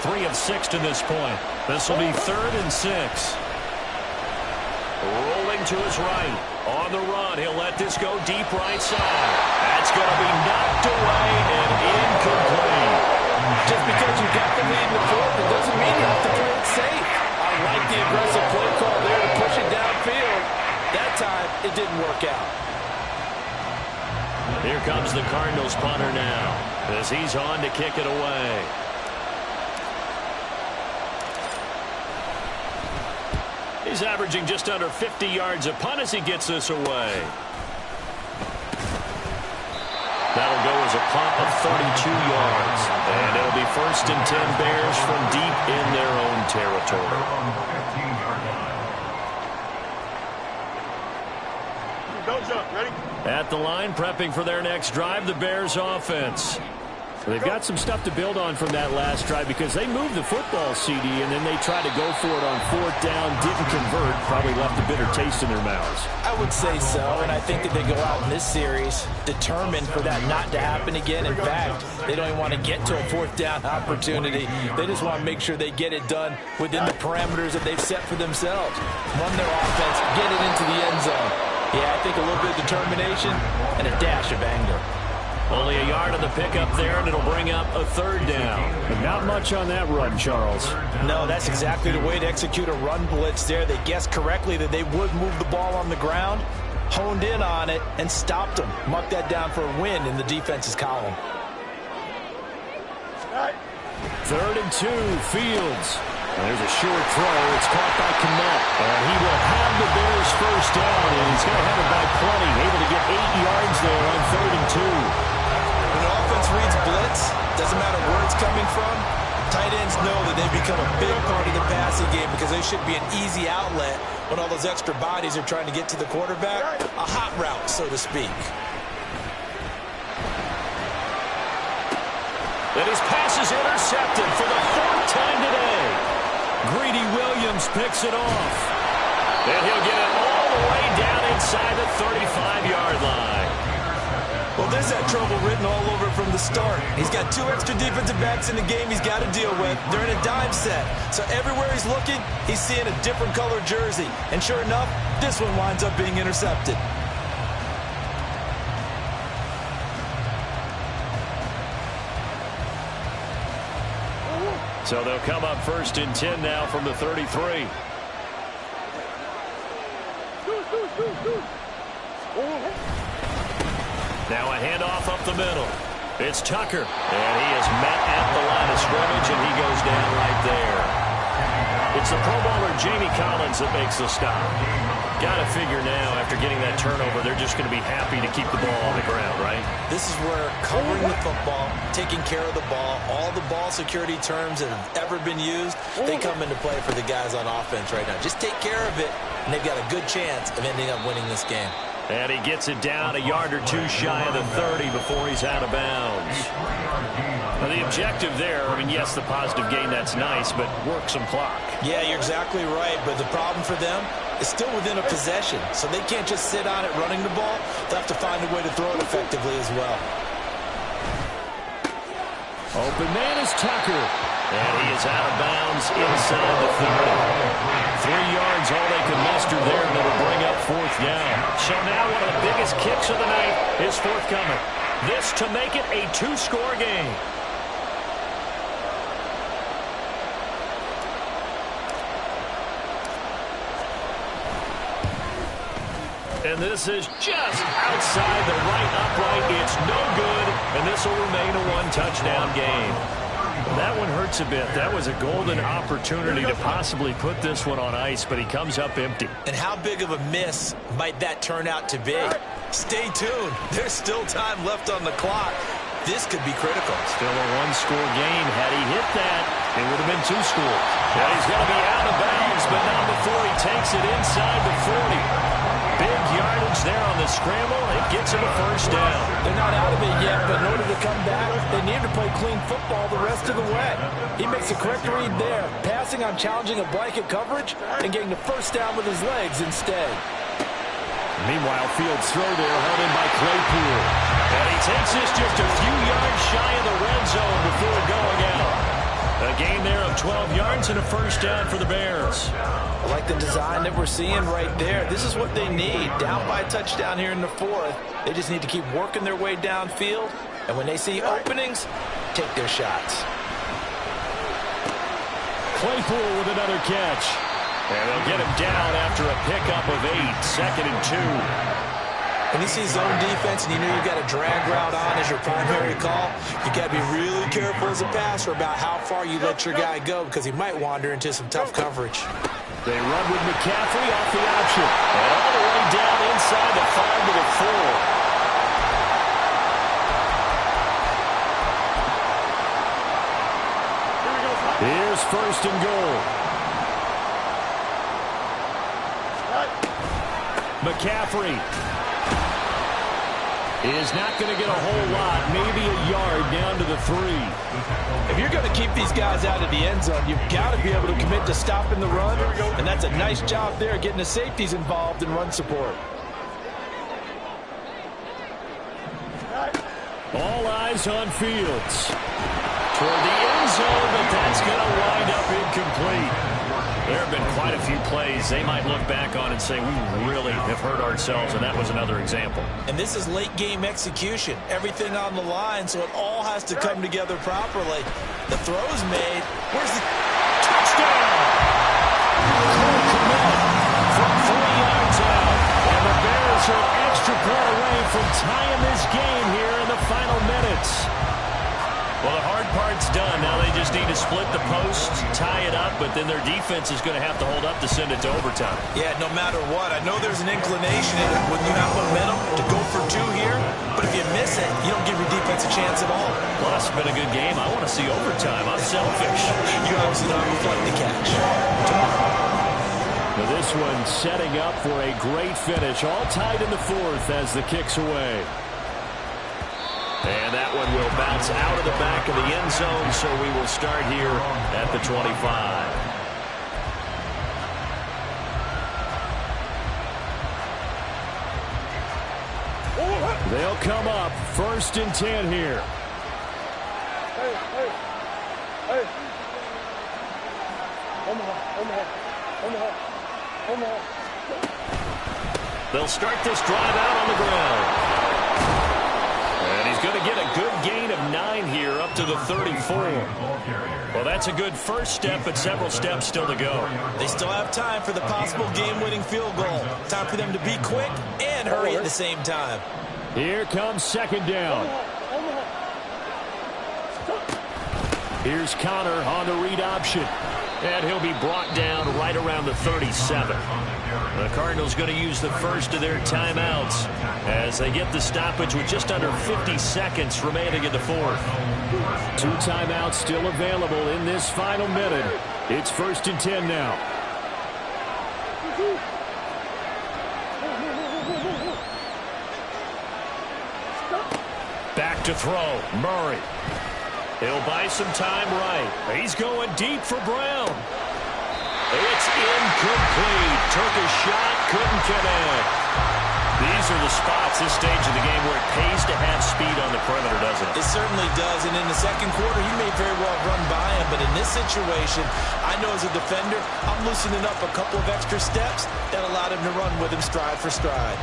3 of 6 to this point. This will be 3rd and 6. Rolling to his right. On the run, he'll let this go deep right side. That's going to be knocked away and incomplete. Just because you got the lead in the fourth, it doesn't mean you have to play it safe. I like the aggressive play call there to push it downfield. That time, it didn't work out. Here comes the Cardinals punter now as he's on to kick it away. He's averaging just under 50 yards a punt as he gets this away. That'll go as a punt of 32 yards. And it'll be 1st and 10 Bears from deep in their own territory. Don't jump. Ready? At the line, prepping for their next drive, the Bears offense. They've got some stuff to build on from that last drive because they moved the football, CD, and then they tried to go for it on 4th down, didn't convert, probably left a bitter taste in their mouths. I would say so, and I think that they go out in this series determined for that not to happen again. In fact, they don't even want to get to a 4th down opportunity. They just want to make sure they get it done within the parameters that they've set for themselves. Run their offense, get it into the end zone. Yeah, I think a little bit of determination and a dash of anger. Only a yard on the pickup there, and it'll bring up a 3rd down. But not much on that run, Charles. No, that's exactly the way to execute a run blitz there. They guessed correctly that they would move the ball on the ground, honed in on it, and stopped them. Mark that down for a win in the defense's column. 3rd and 2, Fields. There's a short throw. It's caught by Kmet. And he will have the Bears first down, and he's going to have it by plenty. Able to get 8 yards there on 3rd and 2. When an offense reads blitz, doesn't matter where it's coming from, tight ends know that they become a big part of the passing game because they should be an easy outlet when all those extra bodies are trying to get to the quarterback. A hot route, so to speak. And his pass is intercepted for the 4th time today. Greedy Williams picks it off. And he'll get it all the way down inside the 35-yard line. Well, there's that trouble written all over from the start. He's got 2 extra defensive backs in the game he's got to deal with. They're in a dime set. So everywhere he's looking, he's seeing a different color jersey. And sure enough, this one winds up being intercepted. So they'll come up 1st and 10 now from the 33. Now a handoff up the middle. It's Tucker. And he is met at the line of scrimmage, and he goes down right there. It's the Pro Bowler Jamie Collins that makes the stop. Got to figure now, after getting that turnover, they're just going to be happy to keep the ball on the ground, right? This is where covering the football, taking care of the ball, all the ball security terms that have ever been used, they come into play for the guys on offense right now. Just take care of it, and they've got a good chance of ending up winning this game. And he gets it down a yard or 2 shy of the 30 before he's out of bounds. Now the objective there, I mean, yes, the positive gain, that's nice, but work some clock. Yeah, you're exactly right, but the problem for them is still within a possession, so they can't just sit on it running the ball. They'll have to find a way to throw it effectively as well. Open man is Tucker. And he is out of bounds inside the 30. 3 yards, all they can muster there, and it'll bring up 4th down. So now one of the biggest kicks of the night is forthcoming. This to make it a 2-score game. And this is just outside the right upright. It's no good, and this will remain a 1-touchdown game. That one hurts a bit. That was a golden opportunity to possibly put this one on ice, but he comes up empty. And how big of a miss might that turn out to be? Stay tuned. There's still time left on the clock. This could be critical. Still a 1-score game. Had he hit that, it would have been 2 scores. Now he's going to be out of bounds, but not before he takes it inside the 40. Big yardage there on the scramble. It gets him a 1st down. They're not out of it yet, but in order to come back, they need to play clean football the rest of the way. He makes a correct read there, passing on challenging a blanket coverage and getting the 1st down with his legs instead. Meanwhile, Fields throw there, held in by Claypool. And he takes this just a few yards shy of the red zone before going out. A gain there of 12 yards and a 1st down for the Bears. I like the design that we're seeing right there. This is what they need. Down by a touchdown here in the 4th. They just need to keep working their way downfield. And when they see openings, take their shots. Claypool with another catch. And they'll get him down after a pickup of 8. 2nd and 2. When you see zone defense and you know you've got a drag route on as your primary call, you got to be really careful as a passer about how far you let your guy go because he might wander into some tough coverage. They run with McCaffrey off the option. And all the way down inside the 5 to the 4. Here's 1st and goal. McCaffrey is not going to get a whole lot, maybe a yard down to the 3. If you're going to keep these guys out of the end zone, you've got to be able to commit to stopping the run, and that's a nice job there getting the safeties involved in run support. All eyes on Fields. Toward the end zone, but that's going to wind up incomplete. There have been quite a few plays they might look back on and say, we really have hurt ourselves, and that was another example. And this is late-game execution. Everything on the line, so it all has to come together properly. The throw's made. Where's the touchdown? From 3 yards out. And the Bears are an extra point away from tying this game here in the final minutes. Well, the hard part's done. Now they just need to tie it up, but then their defense is going to have to hold up to send it to overtime. Yeah, no matter what. I know there's an inclination when you have momentum to go for two here, but if you miss it, you don't give your defense a chance at all. Plus, it's been a good game. I want to see overtime. I'm selfish. You obviously don't reflect the catch. Now this one setting up for a great finish. All tied in the fourth as the kick's away. And that one will bounce out of the back of the end zone, so we will start here at the 25. They'll come up 1st and 10 here. Hey. Omaha. They'll start this drive out on the ground. And he's going to get a good gain of 9 here up to the 34. Well, that's a good first step, but several steps still to go. They still have time for the possible game-winning field goal. Time for them to be quick and hurry at the same time. Here comes 2nd down. Here's Connor on the read option. And he'll be brought down right around the 37. The Cardinals going to use the first of their timeouts as they get the stoppage with just under 50 seconds remaining in the fourth. 2 timeouts still available in this final minute. It's 1st and 10 now. Back to throw. Murray. He'll buy some time right. He's going deep for Brown. It's incomplete. Took a shot, couldn't connect. These are the spots, this stage of the game, where it pays to have speed on the perimeter, doesn't it? It certainly does, and in the second quarter, he may very well run by him, but in this situation, I know as a defender, I'm loosening up a couple of extra steps that allowed him to run with him stride for stride.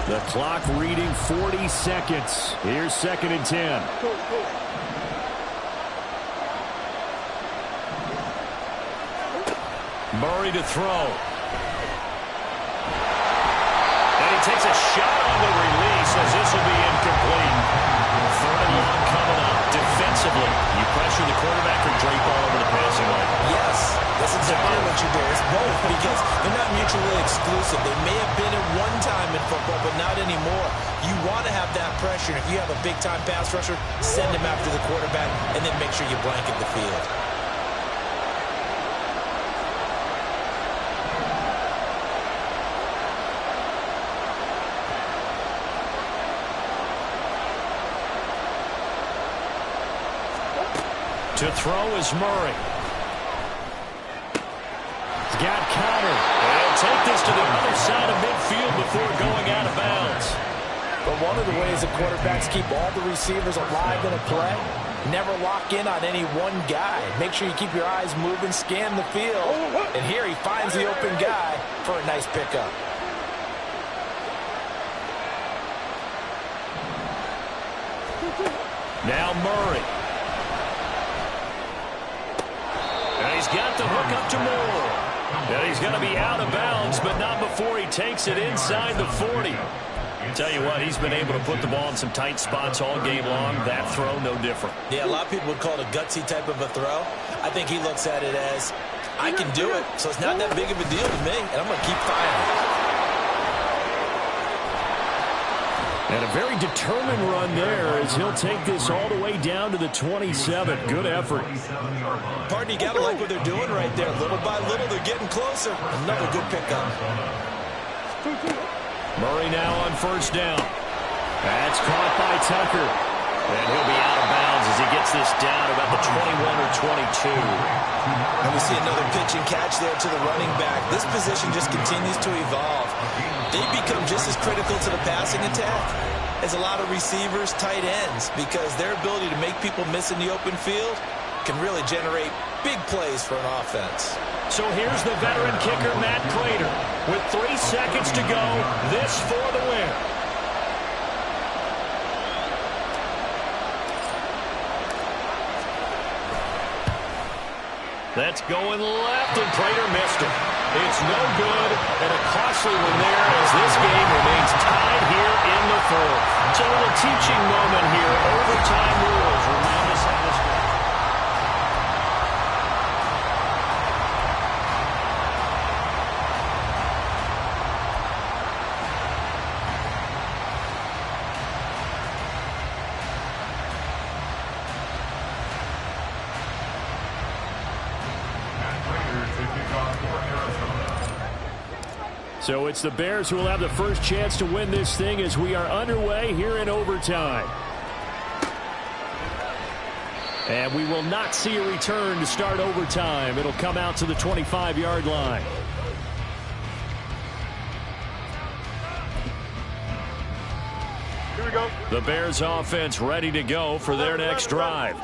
The clock reading 40 seconds. Here's 2nd and 10. Murray to throw. And he takes a shot on the release as this will be incomplete. 3rd and long coming up. Defensively, you pressure the quarterback or drape all over the passing line. Yes, that's exactly what you do. It's both because they're not mutually exclusive. They may have been at one time in football, but not anymore. You want to have that pressure. If you have a big-time pass rusher, send him after the quarterback, and then make sure you blanket the field. To throw is Murray. He's got Connor. They'll take this to the other side of midfield before going out of bounds. But one of the ways the quarterbacks keep all the receivers alive in a play, never lock in on any one guy. Make sure you keep your eyes moving, scan the field. And here he finds the open guy for a nice pickup. Now Murray. And he's got the hook up to Moore. And he's going to be out of bounds, but not before he takes it inside the 40. Tell you what, he's been able to put the ball in some tight spots all game long. That throw, no different. Yeah, a lot of people would call it a gutsy type of a throw. I think he looks at it as, I can do it, so it's not that big of a deal to me, and I'm going to keep firing. And a very determined run there as he'll take this all the way down to the 27. Good effort. Pardon, you got to like what they're doing right there. Little by little, they're getting closer. Another good pickup. Murray now on 1st down. That's caught by Tucker. And he'll be out of bounds as he gets this down about the 21 or 22. And we see another pitch and catch there to the running back. This position just continues to evolve. They become just as critical to the passing attack as a lot of receivers, tight ends, because their ability to make people miss in the open field can really generate big plays for an offense. So here's the veteran kicker, Matt Prater. With 3 seconds to go, this for the win. That's going left, and Prater missed it. It's no good, and a costly one there as this game remains tied here in the fourth. It's a little teaching moment here. Overtime rules remain the satisfaction. So it's the Bears who will have the first chance to win this thing as we are underway here in overtime. And we will not see a return to start overtime. It'll come out to the 25-yard line. Here we go. The Bears offense ready to go for their next drive.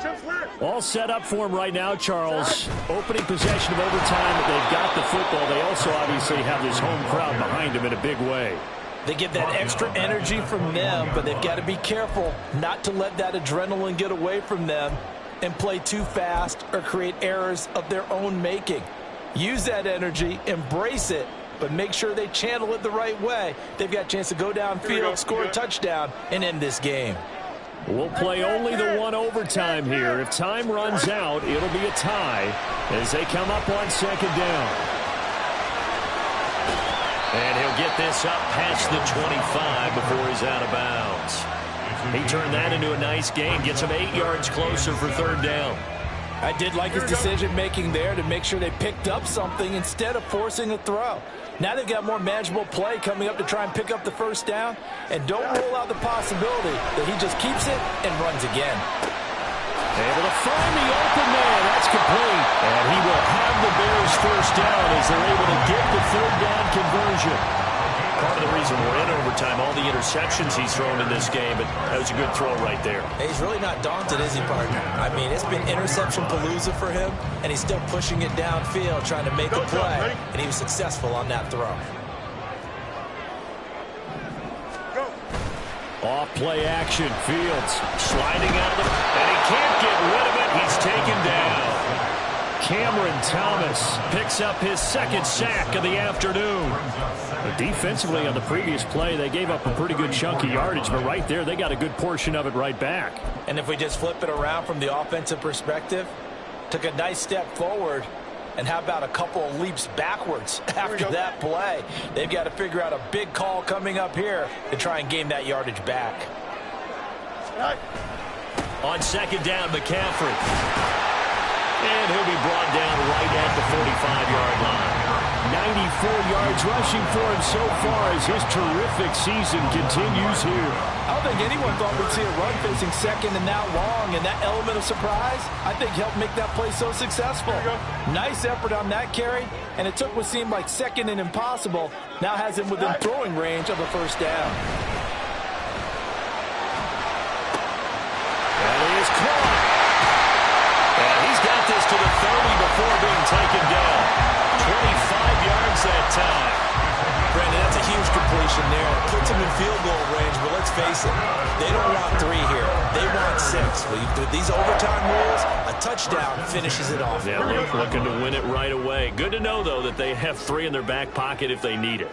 All set up for him right now, Charles. Opening possession of overtime. They've got the football. They also obviously have this home crowd behind them in a big way. They get that extra energy from them, but they've got to be careful not to let that adrenaline get away from them and play too fast or create errors of their own making. Use that energy, embrace it, but make sure they channel it the right way. They've got a chance to go downfield, score a touchdown, and end this game. We'll play only the one overtime here. If time runs out, it'll be a tie as they come up on second down. And he'll get this up past the 25 before he's out of bounds. He turned that into a nice gain, gets him 8 yards closer for third down. I did like his decision-making there to make sure they picked up something instead of forcing a throw. Now they've got more manageable play coming up to try and pick up the first down. And don't rule out the possibility that he just keeps it and runs again. Able to find the open man. That's complete. And he will have the Bears first down as they're able to get the third down conversion. Part of the reason we're in overtime, all the interceptions he's thrown in this game, but that was a good throw right there. He's really not daunted, is he, partner? I mean, it's been interception palooza for him, and he's still pushing it downfield, trying to make a play, and he was successful on that throw. Off play action, Fields sliding out of the, and he can't get rid of it. He's taken down. Cameron Thomas picks up his second sack of the afternoon. But defensively on the previous play, they gave up a pretty good chunk of yardage, but right there, they got a good portion of it right back. And if we just flip it around from the offensive perspective, took a nice step forward, and how about a couple of leaps backwards after that play? They've got to figure out a big call coming up here to try and gain that yardage back. On second down, McCaffrey. And he'll be brought down right at the 45-yard line. 94 yards rushing for him so far as his terrific season continues here. I don't think anyone thought we'd see a run facing second and that long, and that element of surprise, I think, helped make that play so successful. Nice effort on that carry, and it took what seemed like second and impossible, now has him within throwing range of a first down. And he is caught. And he's got this to the 30 before being taken down. 25 yards that time. Brandon, that's a huge completion there. It puts him in field goal range, but let's face it, they don't want 3 here. They want 6. With these overtime rules, a touchdown finishes it off. Yeah, looking to win it right away. Good to know, though, that they have 3 in their back pocket if they need it.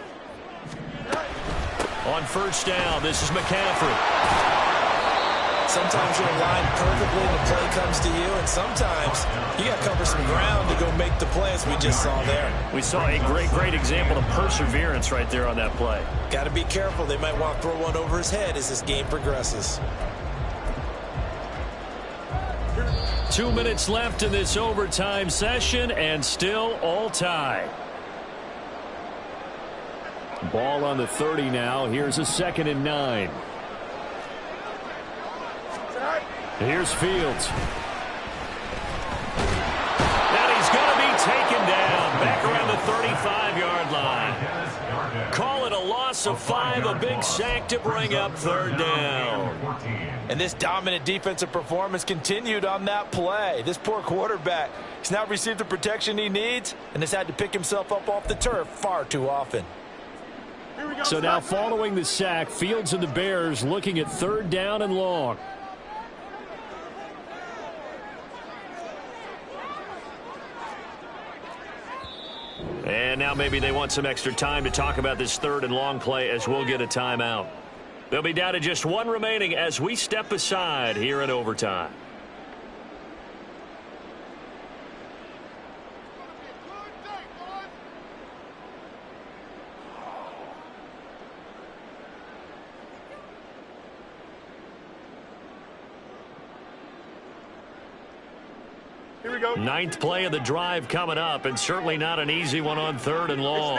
On first down, this is McCaffrey. Sometimes you're aligned perfectly and the play comes to you, and sometimes you got to cover some ground to go make the play, as we just saw there. We saw a great example of perseverance right there on that play. Got to be careful. They might want to throw one over his head as this game progresses. 2 minutes left in this overtime session, and still all tied. Ball on the 30 now. Here's a 2nd and 9. Here's Fields. And he's going to be taken down back around the 35-yard line. Call it a loss of 5, a big sack to bring up third down. And this dominant defensive performance continued on that play. This poor quarterback has now received the protection he needs and has had to pick himself up off the turf far too often. So now following the sack, Fields and the Bears looking at third down and long. And now maybe they want some extra time to talk about this third and long play as we'll get a timeout. They'll be down to just one remaining as we step aside here in overtime. Here we go. Ninth play of the drive coming up, and certainly not an easy one on third and long.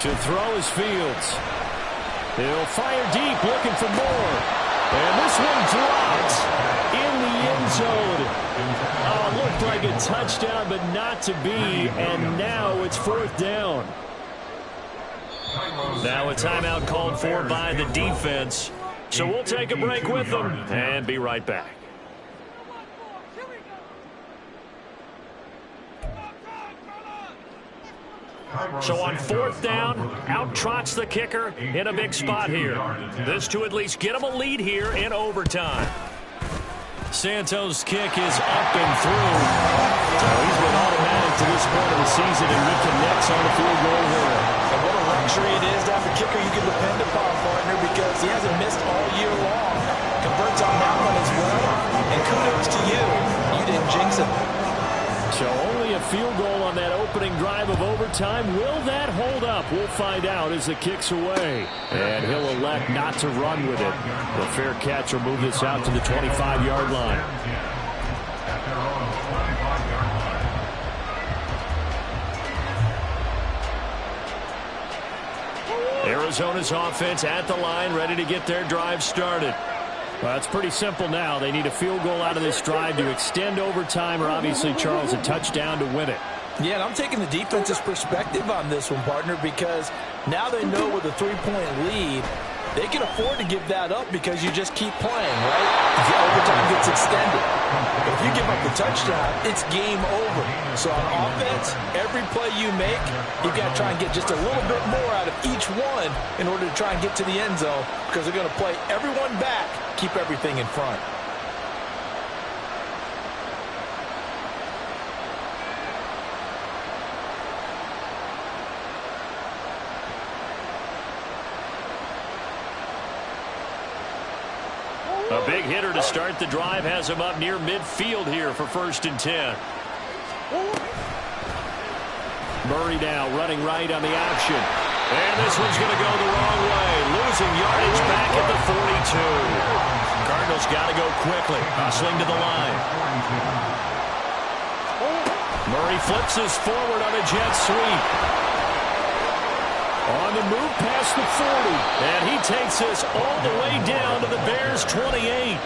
To throw is Fields. He'll fire deep, looking for more. And this one drops in the end zone. Oh, looked like a touchdown, but not to be. And now it's fourth down. Now a timeout called for by the defense. So we'll take a break with them and be right back. So on fourth down, out trots the kicker in a big spot here. This to at least get him a lead here in overtime. Santos' kick is up and through. So he's been automatic to this point of the season, and he connects on the field goal here. And what a luxury it is to have a kicker you can depend upon, partner, because he hasn't missed all year long. Converts on that one as well. And kudos to you. You didn't jinx him. So only a field goal on that opening drive of overtime. Will that hold up? We'll find out as the kick's away. And he'll elect not to run with it. The fair catch will move this out to the 25-yard line. Arizona's offense at the line, ready to get their drive started. Well, it's pretty simple now. They need a field goal out of this drive to extend overtime, or obviously, Charles, a touchdown to win it. Yeah, and I'm taking the defense's perspective on this one, partner, because now they know with a 3-point lead, they can afford to give that up because you just keep playing, right? The overtime gets extended. But if you give up the touchdown, it's game over. So on offense, every play you make, you've got to try and get just a little bit more out of each one in order to try and get to the end zone, because they're going to play everyone back, keep everything in front. A big hitter to start the drive has him up near midfield here for 1st and 10. Murray now running right on the option. And this one's going to go the wrong way. Losing yardage back at the 42. Cardinals got to go quickly. Hustling to the line. Murray flips this forward on a jet sweep. On the move past the 40. And he takes this all the way down to the Bears' 28.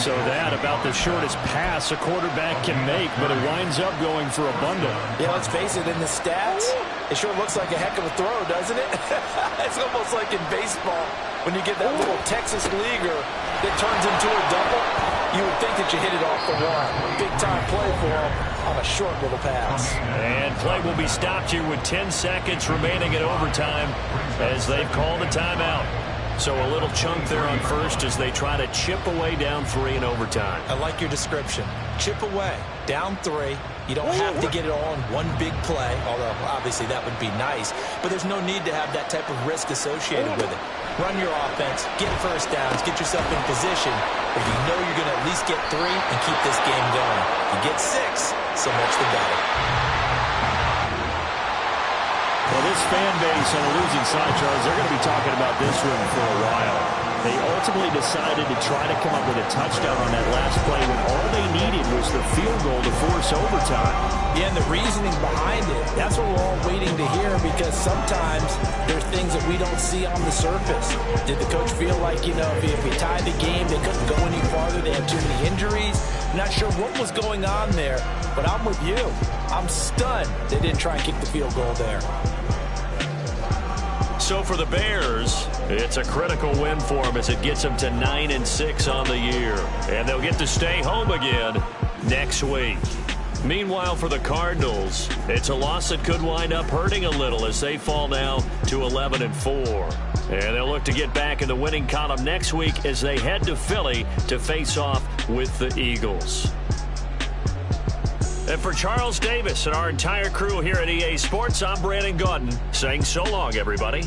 So that about the shortest pass a quarterback can make, but it winds up going for a bundle. Yeah, let's face it, in the stats, it sure looks like a heck of a throw, doesn't it? It's almost like in baseball when you get that little Texas leaguer that turns into a double. You would think that you hit it off the wall. Big-time play for him on a short little pass. And play will be stopped here with 10 seconds remaining in overtime as they've called a timeout. So a little chunk there on first as they try to chip away down 3 in overtime. I like your description. Chip away, down 3. You don't have to get it all in one big play, although obviously that would be nice. But there's no need to have that type of risk associated with it. Run your offense, get first downs, get yourself in position where you know you're going to at least get 3 and keep this game going. You get 6, so much the better. Well, this fan base on the losing side, Charles, they're going to be talking about this one for a while. They ultimately decided to try to come up with a touchdown on that last play when all they needed was the field goal to force overtime. Yeah, and the reasoning behind it, that's what we're all waiting to hear, because sometimes there's things that we don't see on the surface. Did the coach feel like, if we tied the game, they couldn't go any farther, they had too many injuries? I'm not sure what was going on there, but I'm with you. I'm stunned they didn't try and kick the field goal there. So for the Bears, it's a critical win for them as it gets them to 9-6 on the year. And they'll get to stay home again next week. Meanwhile, for the Cardinals, it's a loss that could wind up hurting a little as they fall now to 11-4. And they'll look to get back in the winning column next week as they head to Philly to face off with the Eagles. And for Charles Davis and our entire crew here at EA Sports, I'm Brandon Gaudin saying so long, everybody.